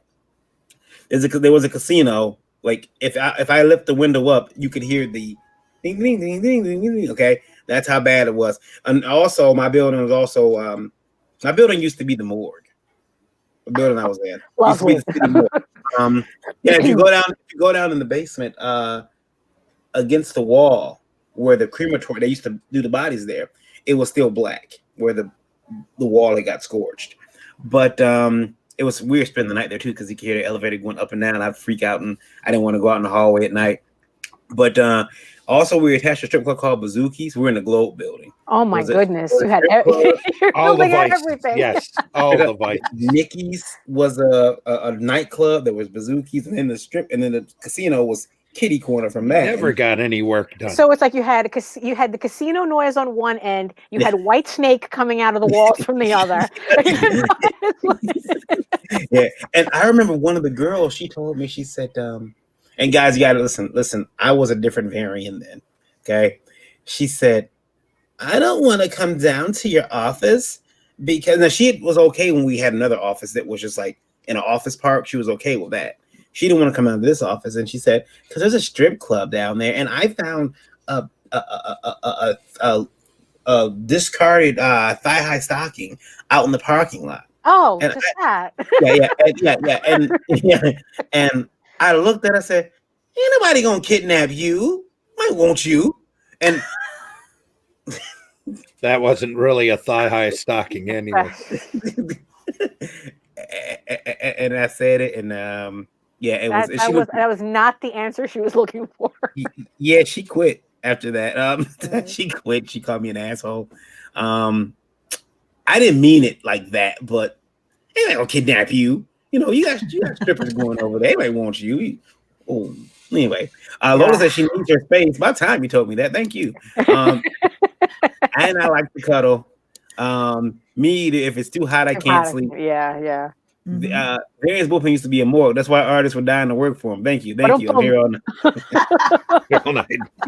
There was a casino. Like if I lift the window up, you could hear the ding ding ding ding ding ding. Okay, that's how bad it was. And also, my building was also my building used to be the morgue. The building I was in. If you go down in the basement, against the wall, where the crematory, they used to do the bodies there, it was still black where the wall had got scorched. But it was weird spending the night there too, because you could hear the elevator going up and down. I'd freak out and I didn't want to go out in the hallway at night. But Also, we attached to a strip club called Bazooki's. We're in the Globe building. Oh my goodness, you had you're all the building vices. everything. Yes, all the vices. Nikki's was a nightclub. There was Bazooki's, and then the strip, and then the casino was kitty corner from that. Never got any work done. So it's like you had the casino noise on one end, you had White Snake coming out of the walls from the other. Yeah, and I remember one of the girls. She told me, she said, and guys, you gotta listen. I was a different variant then. Okay, she said, I don't want to come down to your office because now she was okay when we had another office that was just like in an office park. She was okay with that. She didn't want to come out to this office, and she said, because there's a strip club down there, and I found a discarded thigh-high stocking out in the parking lot. Oh, and just that. And I looked at her and said, ain't nobody gonna kidnap you. Might want you. And that wasn't really a thigh-high stocking anyway. And I said it, and that was not the answer she was looking for. Yeah, she quit after that. She quit. She called me an asshole. I didn't mean it like that, but they ain't gonna kidnap you. You know, you got strippers going over there. They might want you. Oh, anyway. Lola said she needs her space. By the time you told me that, thank you. And I like to cuddle. Me, if it's too hot, I can't sleep. Yeah. Various bullpen used to be a morgue. That's why artists were dying to work for him. Thank you. I'm here all night.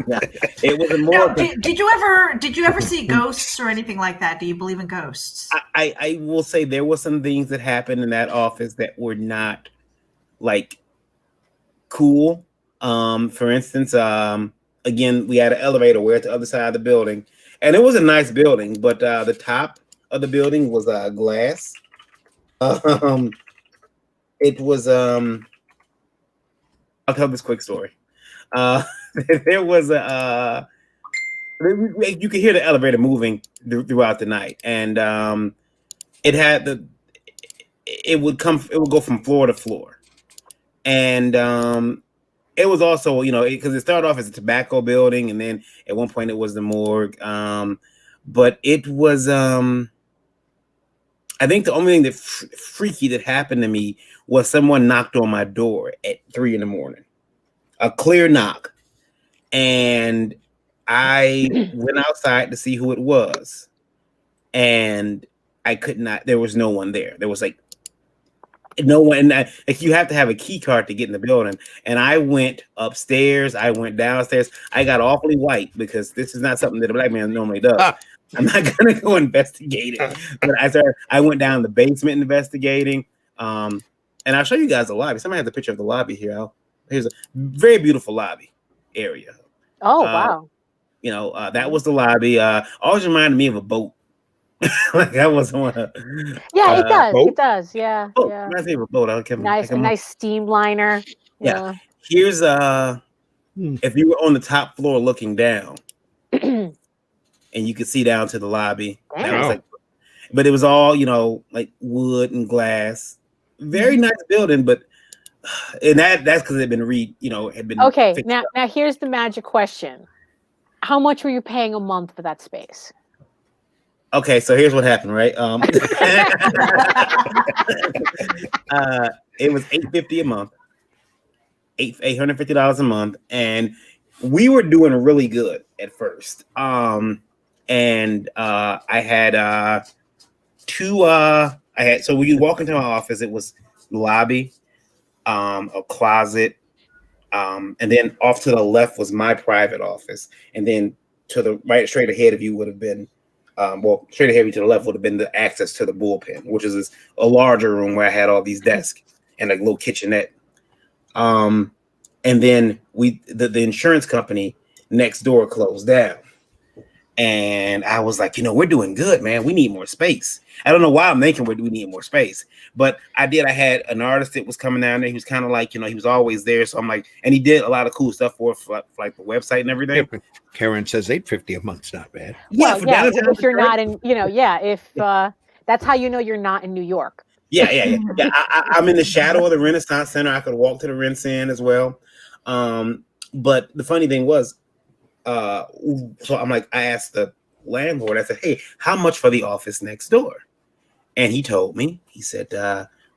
Yeah. It was a morgue. No, did you ever see ghosts or anything like that? Do you believe in ghosts? I will say there were some things that happened in that office that were not like cool. For instance, again, we had an elevator. We're at the other side of the building, and it was a nice building, but the top of the building was glass. It was I'll tell this quick story. There was you could hear the elevator moving throughout the night, and it would go from floor to floor, and it was also, because it started off as a tobacco building, and then at one point it was the morgue, but it was I think the only thing that freaky that happened to me was someone knocked on my door at 3 a.m, a clear knock. And I went outside to see who it was. And I could not, there was no one there. There was like no one. Like, you have to have a key card to get in the building. And I went upstairs. I went downstairs. I got awfully white because this is not something that a black man normally does. I'm not gonna go investigate it, but I went down the basement investigating, and I'll show you guys the lobby. Somebody has a picture of the lobby here. Here's a very beautiful lobby area. Oh wow! That was the lobby. Always reminded me of a boat. Like that was one. Yeah, it does. Boat? It does. Yeah. Reminds me of a boat. Nice steam liner. Yeah. Here's if you were on the top floor looking down. And you could see down to the lobby. That was but it was all, like wood and glass. Very nice building, but that's because it had been had been okay. Now here's the magic question: how much were you paying a month for that space? Okay, so here's what happened, right? It was $850 a month, $850 a month, and we were doing really good at first. And I had so when you walk into my office, it was lobby, a closet, and then off to the left was my private office, and then to the right, straight ahead of you would have been, straight ahead of you to the left would have been the access to the bullpen, which is a larger room where I had all these desks and a little kitchenette. And then the insurance company next door closed down. And I was like, we're doing good, man. We need more space. I don't know why I'm thinking we need more space, but I had an artist that was coming down there. He was kind of like, he was always there. So I'm like, and he did a lot of cool stuff for like the website and everything. Yeah, Karen says $850 a month's not bad. Well, yeah, if you're not in, if that's how you're not in New York. Yeah. I'm in the shadow of the Renaissance Center. I could walk to the Ren Center as well. But the funny thing was, so I'm like, I asked the landlord, I said, hey, how much for the office next door? And he told me, he said,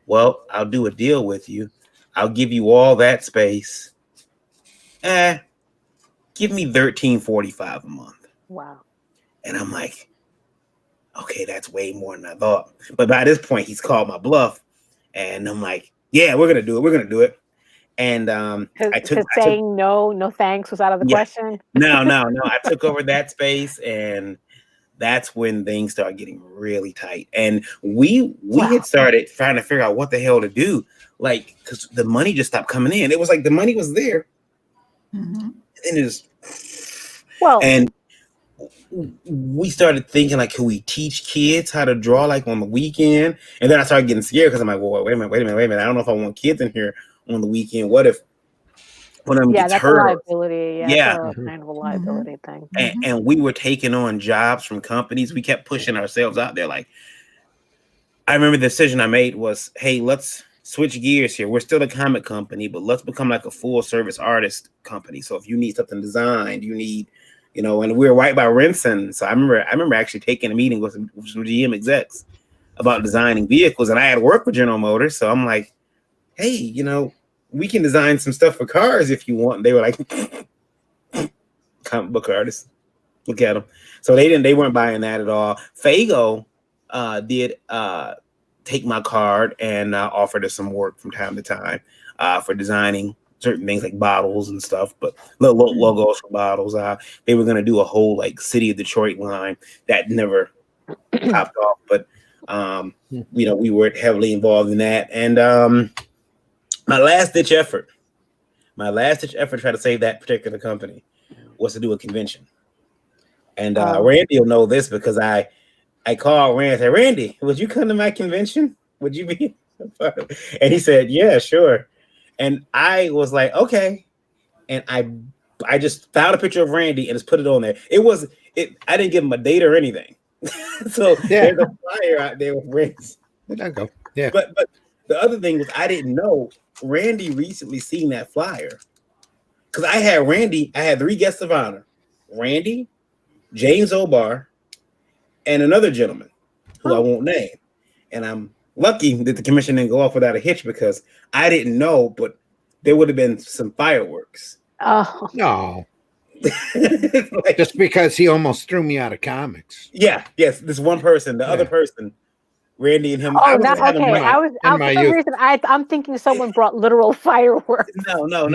well, I'll do a deal with you. I'll give you all that space. Give me $13.45 a month. Wow. And I'm like, okay, that's way more than I thought. But by this point, he's called my bluff. And I'm like, yeah, we're gonna do it. We're gonna do it. And Because saying no thanks was out of the question. No. I took over that space, and that's when things started getting really tight. And we had started trying to figure out what the hell to do, like, because the money just stopped coming in. It was like the money was there, and it just and we started thinking, like, could we teach kids how to draw, like, on the weekend? And then I started getting scared because I'm like, well, wait a minute. I don't know if I want kids in here on the weekend. What if one of them gets that's hurt? A liability. That's a kind of a liability thing. And we were taking on jobs from companies. We kept pushing ourselves out there. Like, I remember the decision I made was, hey, let's switch gears here. We're still a comic company, but let's become like a full service artist company. So if you need something designed, you need, and we were right by Renson. So I remember actually taking a meeting with some GM execs about designing vehicles, and I had worked with General Motors. So I'm like, hey, we can design some stuff for cars if you want. And they were like, comic book artists, look at them. So they weren't buying that at all. Fago did take my card and offered us some work from time to time for designing certain things like bottles and stuff, but little logos for bottles. They were going to do a whole like City of Detroit line that never popped off, but we were heavily involved in that. And my last ditch effort to try to save that particular company was to do a convention. And Randy will know this because I called Randy and said, Randy, would you come to my convention? Would you be? And he said, yeah, sure. And I was like, okay. And I just found a picture of Randy and just put it on there. I didn't give him a date or anything. So there's a flyer out there with Randy. There you go. Yeah. But the other thing was I didn't know Randy recently seen that flyer. Because I had 3 guests of honor. Randy, James Obar, and another gentleman who I won't name. And I'm lucky that the commission didn't go off without a hitch because I didn't know, but there would have been some fireworks. Oh. No. Just because he almost threw me out of comics. Yeah. Yes. This one person, the other person, Randy and him. Oh, I'm thinking someone brought literal fireworks. No.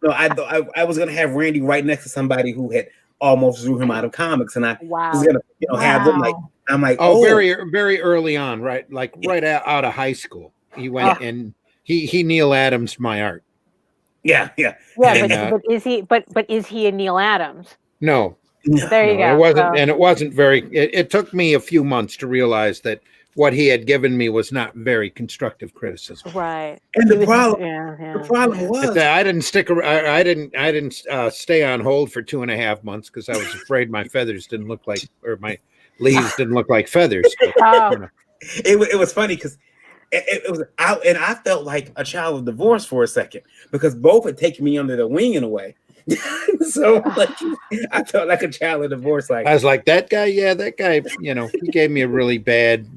I was gonna have Randy right next to somebody who had almost threw him out of comics, and I was gonna have them like. I'm like, very, very early on, right? Like right out of high school, he went and he Neil Adams my art. Yeah. But is he? But is he a Neil Adams? No. There you go. It wasn't, and it wasn't very. It took me a few months to realize that what he had given me was not very constructive criticism. Right. And the problem was I didn't stick around. I didn't stay on hold for 2.5 months because I was afraid my feathers didn't look like, or my leaves didn't look like feathers. But, it was funny because it was out, and I felt like a child of divorce for a second because both had taken me under the wing in a way. So like I felt like a child of divorce. Like I was like, that guy, he gave me a really bad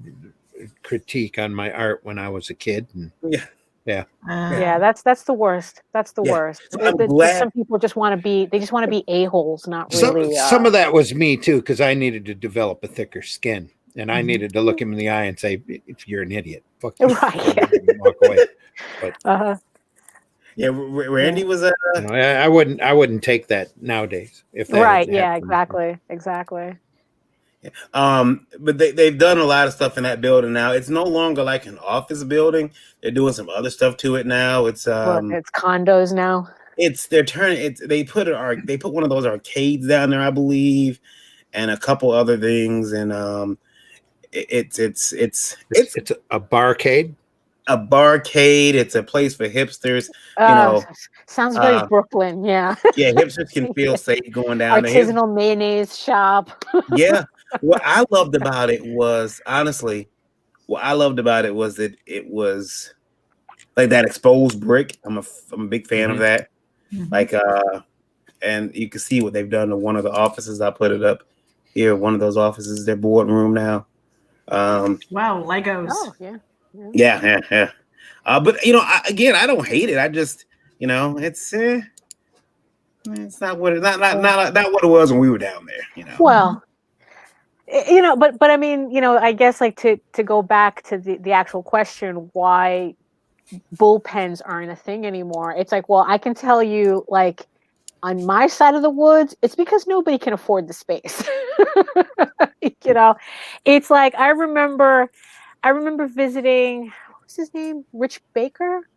critique on my art when I was a kid. And that's the worst. That's the worst. So some people just want to be a-holes, not really. Some of that was me too, because I needed to develop a thicker skin, and I needed to look him in the eye and say, "If you're an idiot, fuck you." Right. And walk away. But, yeah, Randy was I wouldn't take that nowadays. If that right, yeah, exactly. But they've done a lot of stuff in that building now. It's no longer like an office building. They're doing some other stuff to it now. It's condos now. They put one of those arcades down there, I believe, and a couple other things, and it's a barcade. A barcade. It's a place for hipsters. Sounds very Brooklyn. Yeah. Yeah, hipsters can feel safe going down there. Artisanal mayonnaise shop. Yeah. What I loved about it was that it was like that exposed brick. I'm a big fan of that. Like and you can see what they've done to one of the offices. I put it up here. One of those offices, their boardroom now. Wow, Legos. Oh, yeah. Yeah. But I don't hate it. I just, it's not what not what it was when we were down there. Well, but I mean, I guess like to go back to the actual question, why bullpens aren't a thing anymore. It's like, well, I can tell you, like, on my side of the woods, it's because nobody can afford the space. It's like I remember visiting, what was his name? Rich Baker?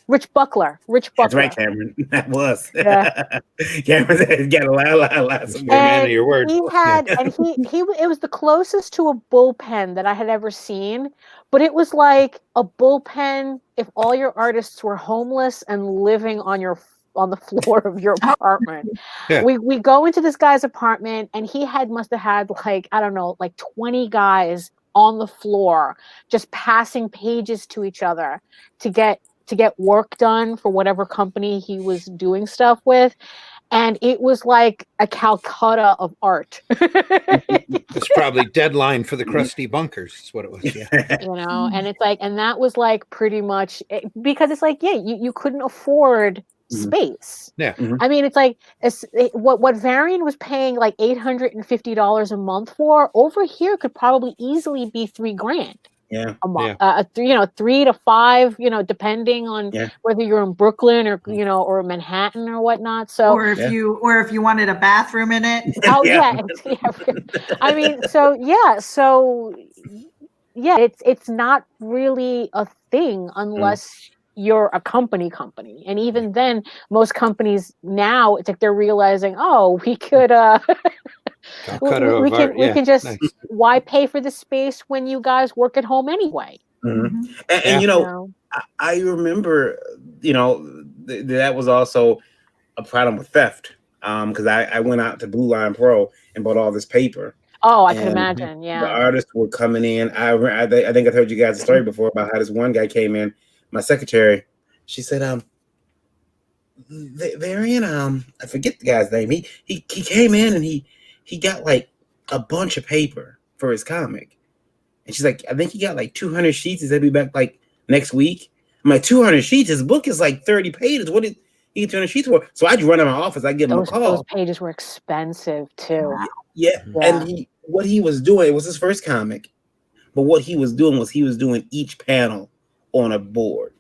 Rich Buckler. That's right, Cameron. That was. Yeah. Cameron got a lot of man of your word. He had, and it was the closest to a bullpen that I had ever seen, but it was like a bullpen if all your artists were homeless and living on the floor of your apartment. Yeah. We go into this guy's apartment, and he must have had like, I don't know, like 20 guys on the floor just passing pages to each other to get work done for whatever company he was doing stuff with. And it was like a Calcutta of art. It's probably Deadline for the Crusty Bunkers. Is what it was. Yeah. And it's like, and that was like pretty much because it's like, yeah, you couldn't afford space. Yeah. Mm-hmm. I mean, it's like what Varian was paying like $850 a month for over here could probably easily be $3,000. Yeah. A month, 3 to 5, depending on whether you're in Brooklyn or or Manhattan or whatnot. So, or if you wanted a bathroom in it. Oh yeah. I mean, it's not really a thing unless you're a company, and even then, most companies now it's like they're realizing, oh, we could we can just why pay for the space when you guys work at home anyway. Mm-hmm. And I remember that was also a problem with theft because I went out to Blue Line Pro and bought all this paper. Oh, I can imagine. Yeah, the artists were coming in. I think I've heard you guys a story before about how this one guy came in. My secretary, she said, Varian, I forget the guy's name. He came in and he got like a bunch of paper for his comic. And she's like, I think he got like 200 sheets. He said he'll be back like next week. I'm like, 200 sheets? His book is like 30 pages. What did he get 200 sheets for? So I'd run to my office. I'd give him a call. Those pages were expensive too. Yeah. And what he was doing, it was his first comic. But what he was doing doing each panel on a board.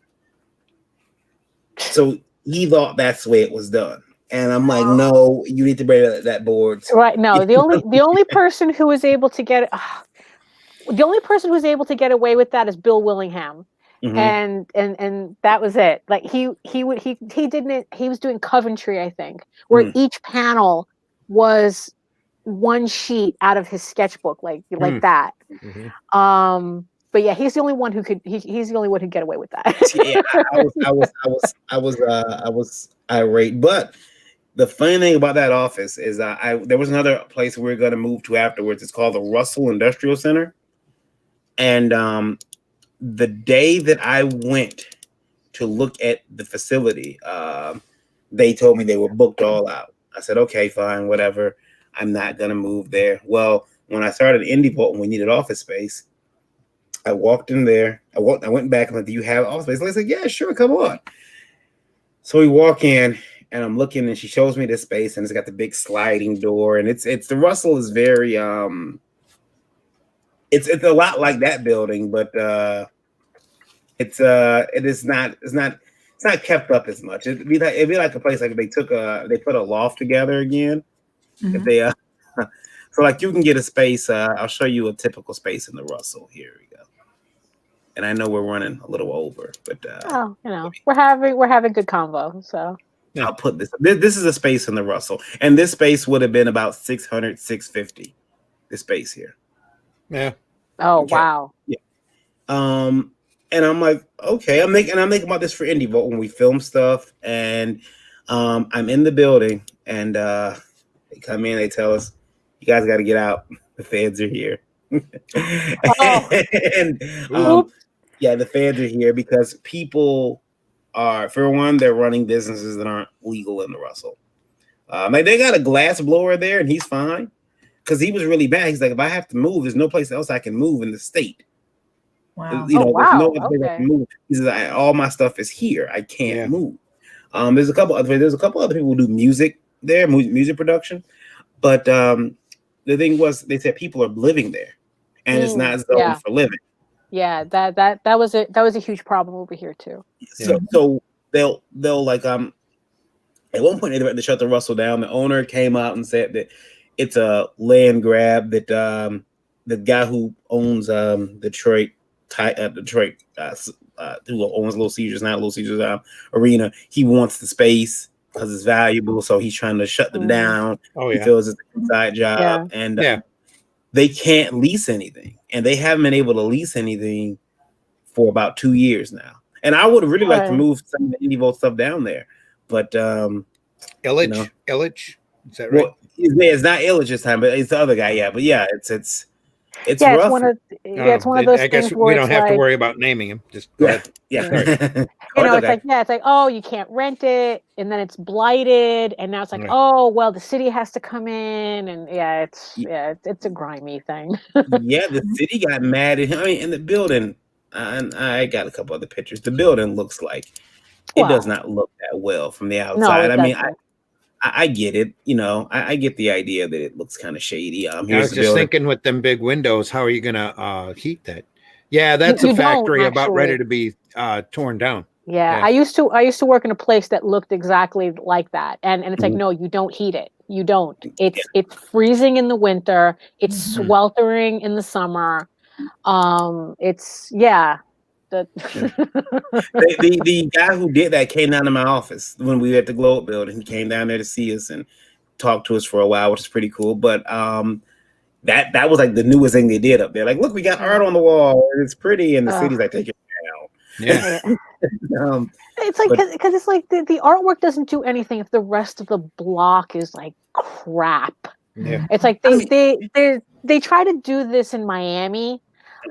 So he thought that's the way it was done. And I'm like, no, you need to bring that board. Right. No, the only person who was able to get away with that is Bill Willingham. Mm-hmm. And that was it. Like he was doing Coventry, I think, where each panel was one sheet out of his sketchbook, like that. Mm-hmm. But yeah, he's the only one who could. He's the only one who get away with that. Yeah, I was irate. But the funny thing about that office is, there was another place we were going to move to afterwards. It's called the Russell Industrial Center, and the day that I went to look at the facility, they told me they were booked all out. I said, okay, fine, whatever. I'm not going to move there. Well, when I started Indie Vault and we needed office space, I walked in there. I went back and like, do you have office space? And I said, yeah, sure, come on. So we walk in and I'm looking and she shows me this space and it's got the big sliding door and it's the Russell is very it's a lot like that building, but it's not kept up as much. It'd be like a place like if they put a loft together again. Mm-hmm. If they so like you can get a space. I'll show you a typical space in the Russell. Here we go. And I know we're running a little over, but we're having good convo. So I'll put this. This is a space in the Russell, and this space would have been about 600, 650. This space here. Yeah. Oh okay. Wow. Yeah. And I'm like, okay, I'm thinking about this for Indie Vault when we film stuff, and I'm in the building, and they come in, they tell us, you guys got to get out. The feds are here. And the feds are here because people are, for one, they're running businesses that aren't legal in the Russell. Like they got a glass blower there, and he's fine because he was really bad. He's like, if I have to move, there's no place else I can move in the state. Wow. You know, there's no other place I Okay. can move. He says, all my stuff is here. I can't move. There's a couple other people who do music there, music production, but the thing was, they said people are living there, and it's not zoned for living. Yeah, that was a huge problem over here too. So they'll like at one point they shut the Russell down. The owner came out and said that it's a land grab, that the guy who owns Detroit who owns Little Caesars arena, he wants the space because it's valuable, so he's trying to shut them down. He feels it's an inside job, and they can't lease anything, and they haven't been able to lease anything for about 2 years now. And I would really like to move some of the Indie Vote stuff down there, but Illich, is that right? Well, it's not Illich this time, but it's the other guy. Yeah, but yeah, it's rough. It's one of those. I guess we don't have to worry about naming him. Just go ahead. You know, it's like, oh, you can't rent it, and then it's blighted, and now it's like, oh, well, the city has to come in, and it's a grimy thing. The city got mad at him. I mean, in the building, and I got a couple other pictures. The building looks like it does not look that well from the outside. No, I mean, I get it. You know, I get the idea that it looks kind of shady. I was just thinking, with them big windows, how are you going to heat that? Yeah, that's a factory about ready to be torn down. Yeah, I used to work in a place that looked exactly like that, and it's like, no, you don't heat it. You don't. It's freezing in the winter. It's sweltering in the summer. The guy who did that came down to my office when we were at the Globe building. He came down there to see us and talk to us for a while, which is pretty cool. But that was like the newest thing they did up there. Like, look, we got art on the wall. It's pretty, and the city's like, take it down. Yeah. It's like, because it's like the artwork doesn't do anything if the rest of the block is like crap. Yeah. It's like they try to do this in Miami,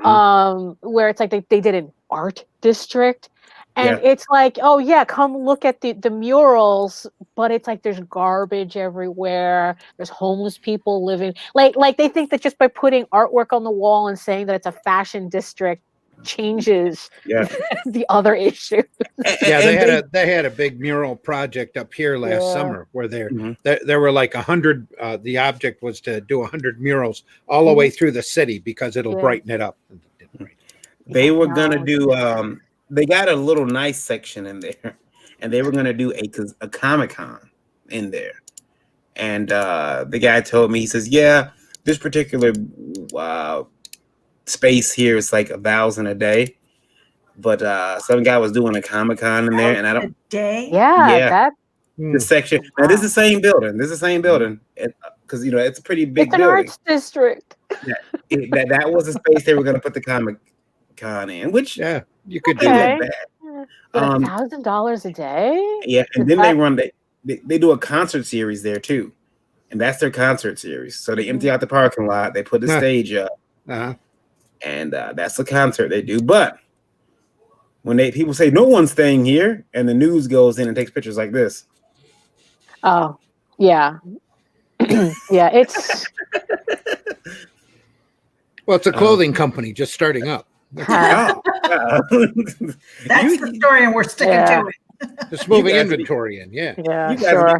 where it's like they did an art district, and it's like, oh yeah, come look at the murals, but it's like there's garbage everywhere. There's homeless people living. Like they think that just by putting artwork on the wall and saying that it's a fashion district changes the other issue. They had a big mural project up here last summer where there were like 100. The object was to do 100 murals all the way through the city because it'll brighten it up. They were gonna do. They got a little nice section in there, and they were gonna do a Comic-Con in there. And the guy told me, he says, "Yeah, this particular space here is like $1,000 a day, but some guy was doing a Comic-Con in there, and I don't that the section. Now this is the same building. Because it's a pretty big building. Arts district. That was the space they were going to put the Comic-Con in, which you could do that. $1,000 a day. Yeah, and then they do a concert series there too, and that's their concert series. So they empty out the parking lot, they put the stage up. And that's the concert they do. But when people say no one's staying here, and the news goes in and takes pictures like this. Oh, yeah. It's it's a clothing company just starting up. That's the story, and we're sticking to it. Just moving inventory in. Yeah, you guys are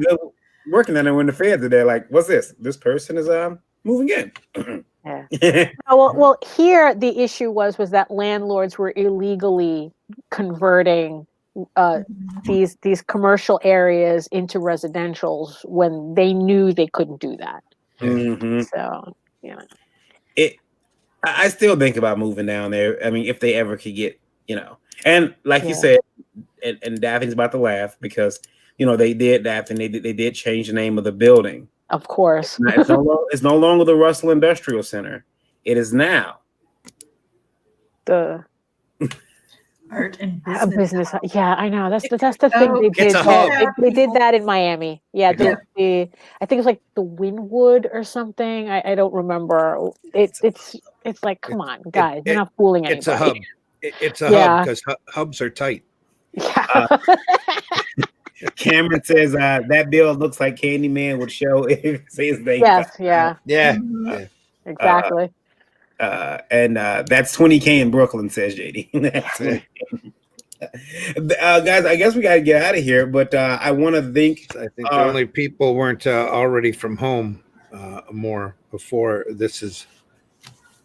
working on it when the feds are there. Like, what's this? This person is moving in. Well, here the issue was that landlords were illegally converting these commercial areas into residentials when they knew they couldn't do that. So I still think about moving down there. I mean, if they ever could get, and like you said, and Daphne's about to laugh because they did Daphne. They did change the name of the building. Of course. It's no longer the Russell Industrial Center. It is now the art and business. Yeah, I know. That's the thing they did. They did that in Miami. Yeah, I think it's like the Wynwood or something. I don't remember. It's like, come on, guys, you're not fooling anybody. It's a hub. It's a hub because hubs are tight. Yeah. Cameron says that bill looks like Candyman would show if say his name. Yes, yeah, Yeah. exactly. And that's 20K in Brooklyn, says JD. That's 20K. Guys, I guess we got to get out of here, but I want to thank. I think the only people weren't already from home more before. This is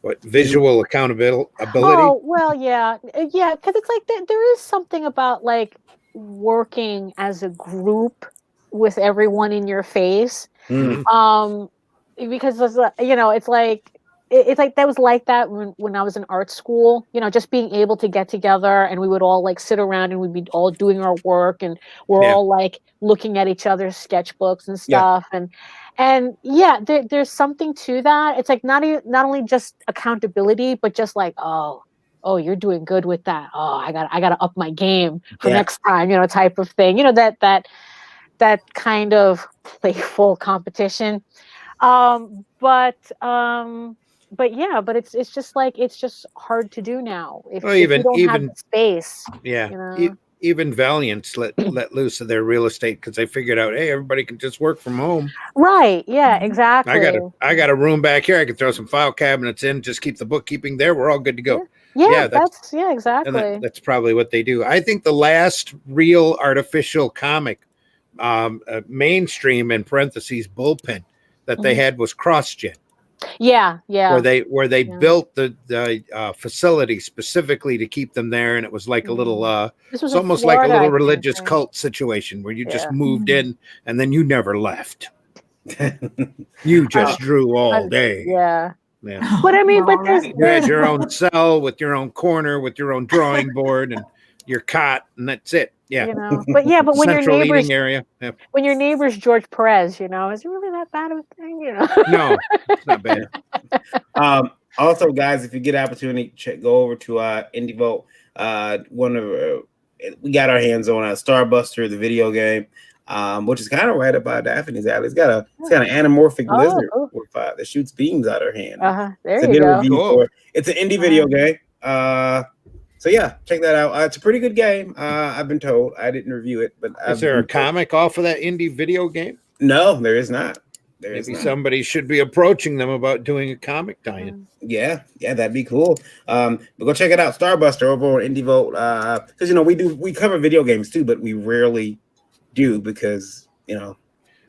what visual accountability. Oh well, yeah, because it's like there is something about like working as a group with everyone in your face. Mm. Because it's like it's like that was like that when I was in art school, just being able to get together and we would all like sit around and we'd be all doing our work and we're all like looking at each other's sketchbooks and stuff. And yeah, there's something to that. It's like not only just accountability, but just like, oh, you're doing good with that. Oh, I gotta up my game for next time, type of thing. That kind of playful competition. But it's just like it's just hard to do now if you don't have the space. Yeah, even Valiant's let loose of their real estate because they figured out, hey, everybody can just work from home. Right? Yeah, exactly. I got a room back here. I can throw some file cabinets in, just keep the bookkeeping there. We're all good to go. Yeah, that's exactly. And that's probably what they do. I think the last real artificial comic, mainstream in parentheses bullpen that they had was CrossGen. Yeah. Where they built the facility specifically to keep them there, and it was like a little it's almost Florida, like a little religious cult situation where you just moved in and then you never left. You just drew all day. Yeah. But I mean, but you had your own cell with your own corner with your own drawing board and your cot, and that's it. Yeah. But when your neighbors area. Yeah. When your neighbor's George Perez, is it really that bad of a thing? No, it's not bad. Also, guys, if you get an opportunity, go over to Indie Vote. We got our hands on Starbuster, the video game, which is kind of right about Daphne's alley. It's got an anamorphic lizard that shoots beams out of her hand. There you go. For it. It's an indie video game. So yeah, check that out. It's a pretty good game. I've been told. I didn't review it, but is there a comic off of that indie video game? No, there is not. Maybe somebody should be approaching them about doing a comic tie-in. Yeah, that'd be cool. But go check it out, Starbuster over on Indie Vote. Because we cover video games too, but we rarely do because well,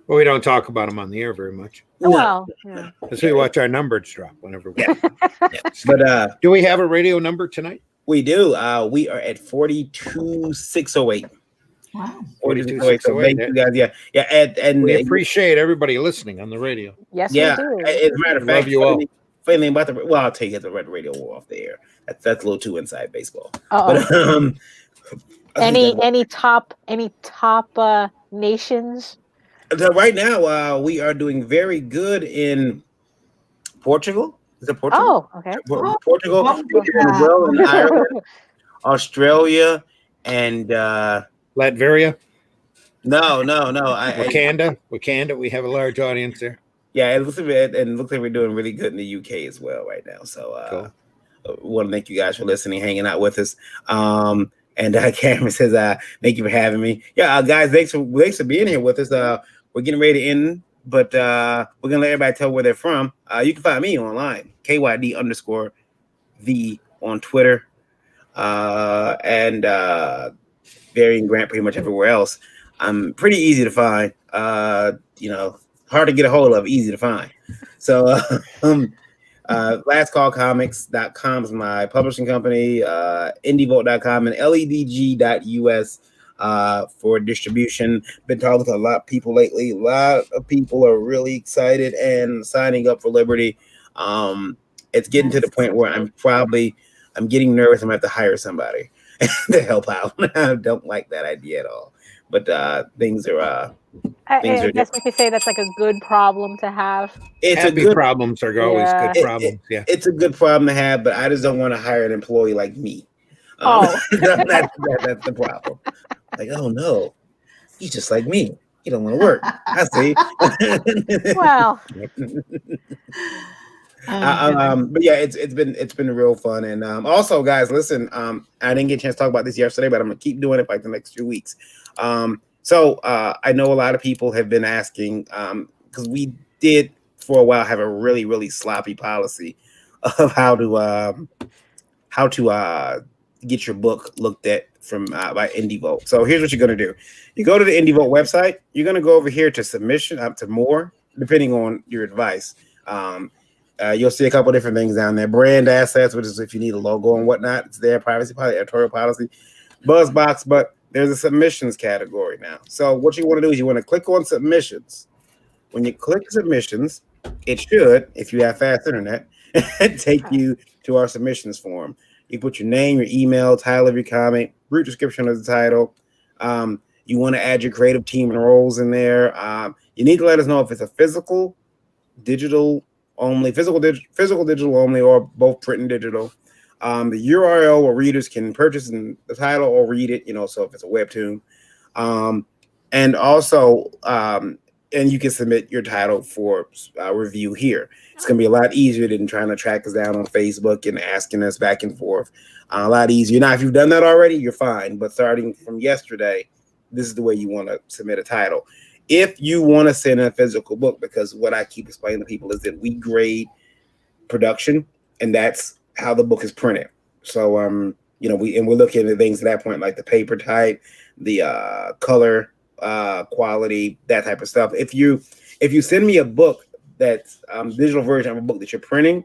we don't talk about them on the air very much. Well, yeah. Because we watch our numbers drop whenever we. But do we have a radio number tonight? We do. We are at 42608. Wow. 42608. So thank you guys. Yeah. And we appreciate everybody listening on the radio. Yes, we do. As a matter of fact, love you all. Funny thing about I'll tell you at the Red Radio War off the air. That's a little too inside baseball. Uh-oh. But any top nations? So right now, we are doing very good in Portugal. Is it Portugal? Oh, okay. Portugal, well in Ireland, Australia, and Latveria. No. Wakanda. We have a large audience there. Yeah, it looks like we're doing really good in the UK as well right now. So cool. We want to thank you guys for listening, hanging out with us. And Cameron says, thank you for having me. Yeah, guys, thanks for being here with us. We're getting ready to end, but we're gonna let everybody tell where they're from. You can find me online, KYD_the on Twitter, and Barry and Grant pretty much everywhere else. I'm pretty easy to find. Hard to get a hold of, easy to find. So lastcallcomics.com is my publishing company, indievote.com and ledg.us for distribution. Been talking to a lot of people lately. A lot of people are really excited and signing up for Liberty. It's getting to the point where I'm getting nervous. I'm gonna have to hire somebody to help out. I don't like that idea at all. But things are. I guess we could say that's like a good problem to have. Problems are always good problems. It's a good problem to have, but I just don't want to hire an employee like me. That's the problem. Like, oh no, he's just like me. He don't want to work. I see. Well. But yeah, it's been real fun, and also, guys, listen. I didn't get a chance to talk about this yesterday, but I'm gonna keep doing it for like the next few weeks. So I know a lot of people have been asking, because we did for a while have a really, really sloppy policy of how to get your book looked at from by IndieVote. So here's what you're going to do: you go to the IndieVote website. You're going to go over here to submission, up to more, depending on your advice. You'll see a couple different things down there: brand assets, which is if you need a logo and whatnot. It's there. Privacy policy, editorial policy, BuzzBox, but there's a submissions category now. So what you want to do is you want to click on submissions. When you click submissions, it should, if you have fast internet, take you to our submissions form. You put your name, your email, title of your comment, brief description of the title. You want to add your creative team and roles in there. You need to let us know if it's a physical, digital only, physical, digital only, or both print and digital. The URL where readers can purchase the title or read it, so if it's a webtoon. And also, and you can submit your title for review here. It's going to be a lot easier than trying to track us down on Facebook and asking us back and forth. A lot easier. Now, if you've done that already, you're fine. But starting from yesterday, this is the way you want to submit a title. If you want to send a physical book, because what I keep explaining to people is that we grade production, and that's how the book is printed. So, we're looking at things at that point, like the paper type, the color, quality, that type of stuff. If you send me a book that's digital version of a book that you're printing,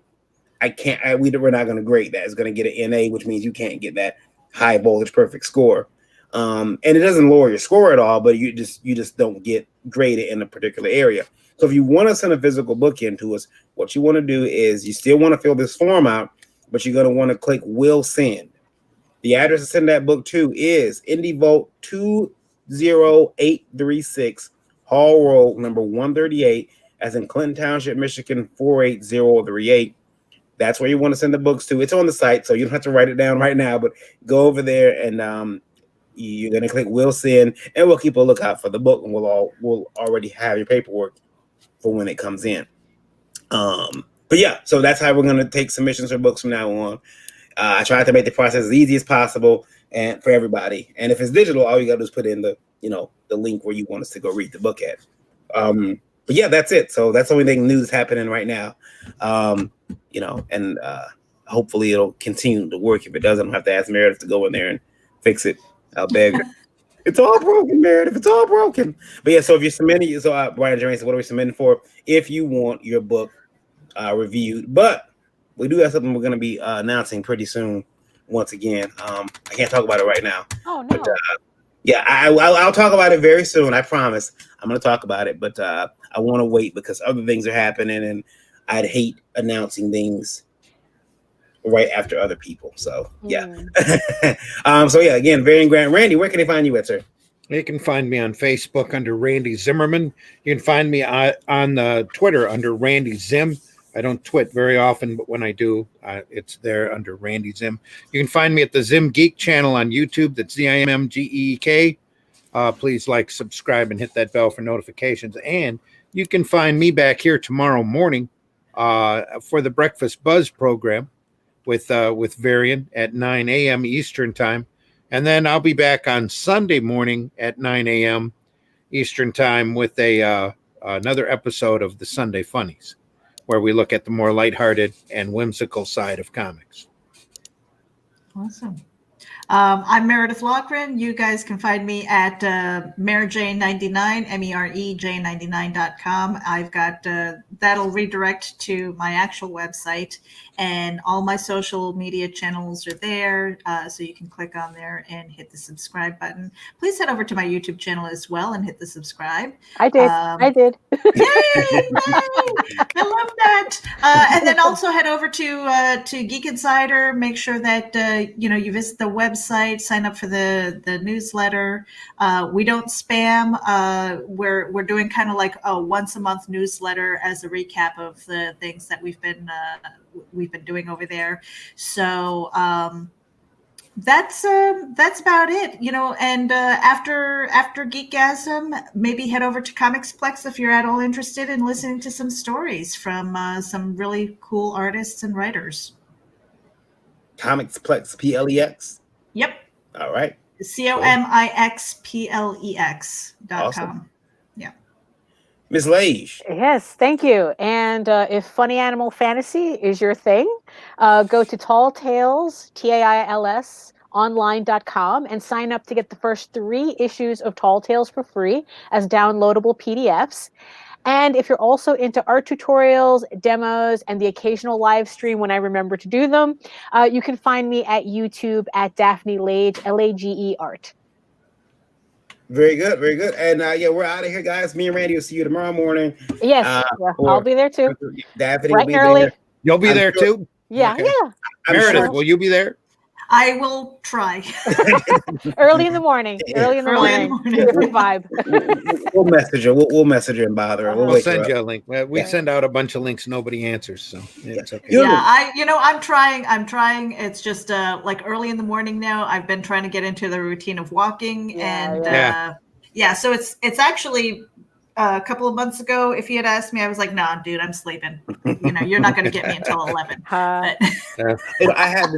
we're not going to grade that. It's going to get an NA, which means you can't get that high voltage perfect score. And it doesn't lower your score at all, but you just don't get graded in a particular area. So if you want to send a physical book in to us, what you want to do is you still want to fill this form out, but you're going to want to click Will Send. The address to send that book to is IndieVote 20836 Hall Road, number 138, as in Clinton Township, Michigan 48038. That's where you want to send the books to. It's on the site, so you don't have to write it down right now, but go over there and you're going to click Will Send, and we'll keep a lookout for the book, and we'll already have your paperwork for when it comes in. But yeah, so that's how we're going to take submissions for books from now on. I tried to make the process as easy as possible and for everybody. And if it's digital, all you got to do is put in the link where you want us to go read the book at. But yeah, that's it. So that's the only thing new that's happening right now. And hopefully it'll continue to work. If it doesn't, I'll have to ask Meredith to go in there and fix it. I'll beg her. It's all broken, Meredith. It's all broken. But yeah, so if you're submitting, Brian Jermaine said, what are we submitting for? If you want your book reviewed, but we do have something we're going to be announcing pretty soon. Once again, I can't talk about it right now. Oh no. But, I'll talk about it very soon. I promise. I'm going to talk about it, but I want to wait because other things are happening, and I'd hate announcing things right after other people. So yeah. Again, Varian Grant. Randy, where can they find you at, sir? You can find me on Facebook under Randy Zimmerman. You can find me on Twitter under Randy Zim. I don't twit very often, but when I do, it's there under Randy Zim. You can find me at the Zim Geek channel on YouTube. That's ZIMMGEEK. Please like, subscribe, and hit that bell for notifications. And you can find me back here tomorrow morning for the Breakfast Buzz program with Varian at 9 a.m. Eastern time. And then I'll be back on Sunday morning at 9 a.m. Eastern time with another episode of the Sunday Funnies, where we look at the more lighthearted and whimsical side of comics. Awesome. I'm Meredith Loughran. You guys can find me at MERJ99, MEREJ99.com. I've got that'll redirect to my actual website, and all my social media channels are there, so you can click on there and hit the subscribe button. Please head over to my YouTube channel as well and hit the subscribe. I did. Yay! I love that. And then also head over to Geek Insider. Make sure that you visit the website, sign up for the newsletter. We don't spam. We're doing kind of like a once a month newsletter as a recap of the things that we've been doing over there. So that's about it, and after GeekGasm, maybe head over to Comixplex if you're at all interested in listening to some stories from some really cool artists and writers. Comixplex, PLEX. Yep. All right. COMIXPLEX.com. Awesome. Miss Lage. Yes, thank you. And if funny animal fantasy is your thing, go to Tall Tales, TAILS, online.com and sign up to get the first 3 issues of Tall Tales for free as downloadable PDFs. And if you're also into art tutorials, demos, and the occasional live stream when I remember to do them, you can find me at YouTube at Daphne Lage, Lage Art. Very good, very good. And yeah, we're out of here, guys. Me and Randy will see you tomorrow morning. Yes, I'll be there too. Daphne Bright will be and early. there. You'll be there too? Yeah, Okay. yeah. Meredith, will you be there? I will try. Early in the morning. Early in the morning. Different vibe. We'll message her. We'll message her and bother her. We'll send you a link. We send out a bunch of links. Nobody answers, so it's okay. Yeah, I'm trying. It's just like early in the morning now. I've been trying to get into the routine of walking, so it's actually a couple of months ago. If you had asked me, I was like, "Nah, dude, I'm sleeping. You're not going to get me until 11." I had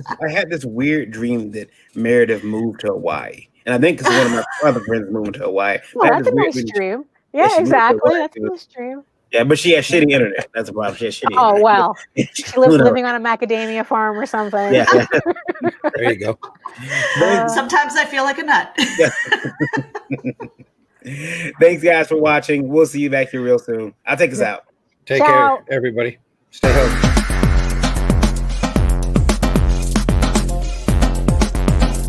this weird dream that Meredith moved to Hawaii, and I think it's one of my other friends moving to Hawaii. Oh, that's a nice dream. Yeah, exactly. That's a nice dream. Yeah, but she has shitty internet. That's a problem. She has shitty internet. Oh, well. She lives living on a macadamia farm or something. Yeah. There you go. Sometimes I feel like a nut. Thanks, guys, for watching. We'll see you back here real soon. I'll take us out. Take care, everybody. Stay healthy.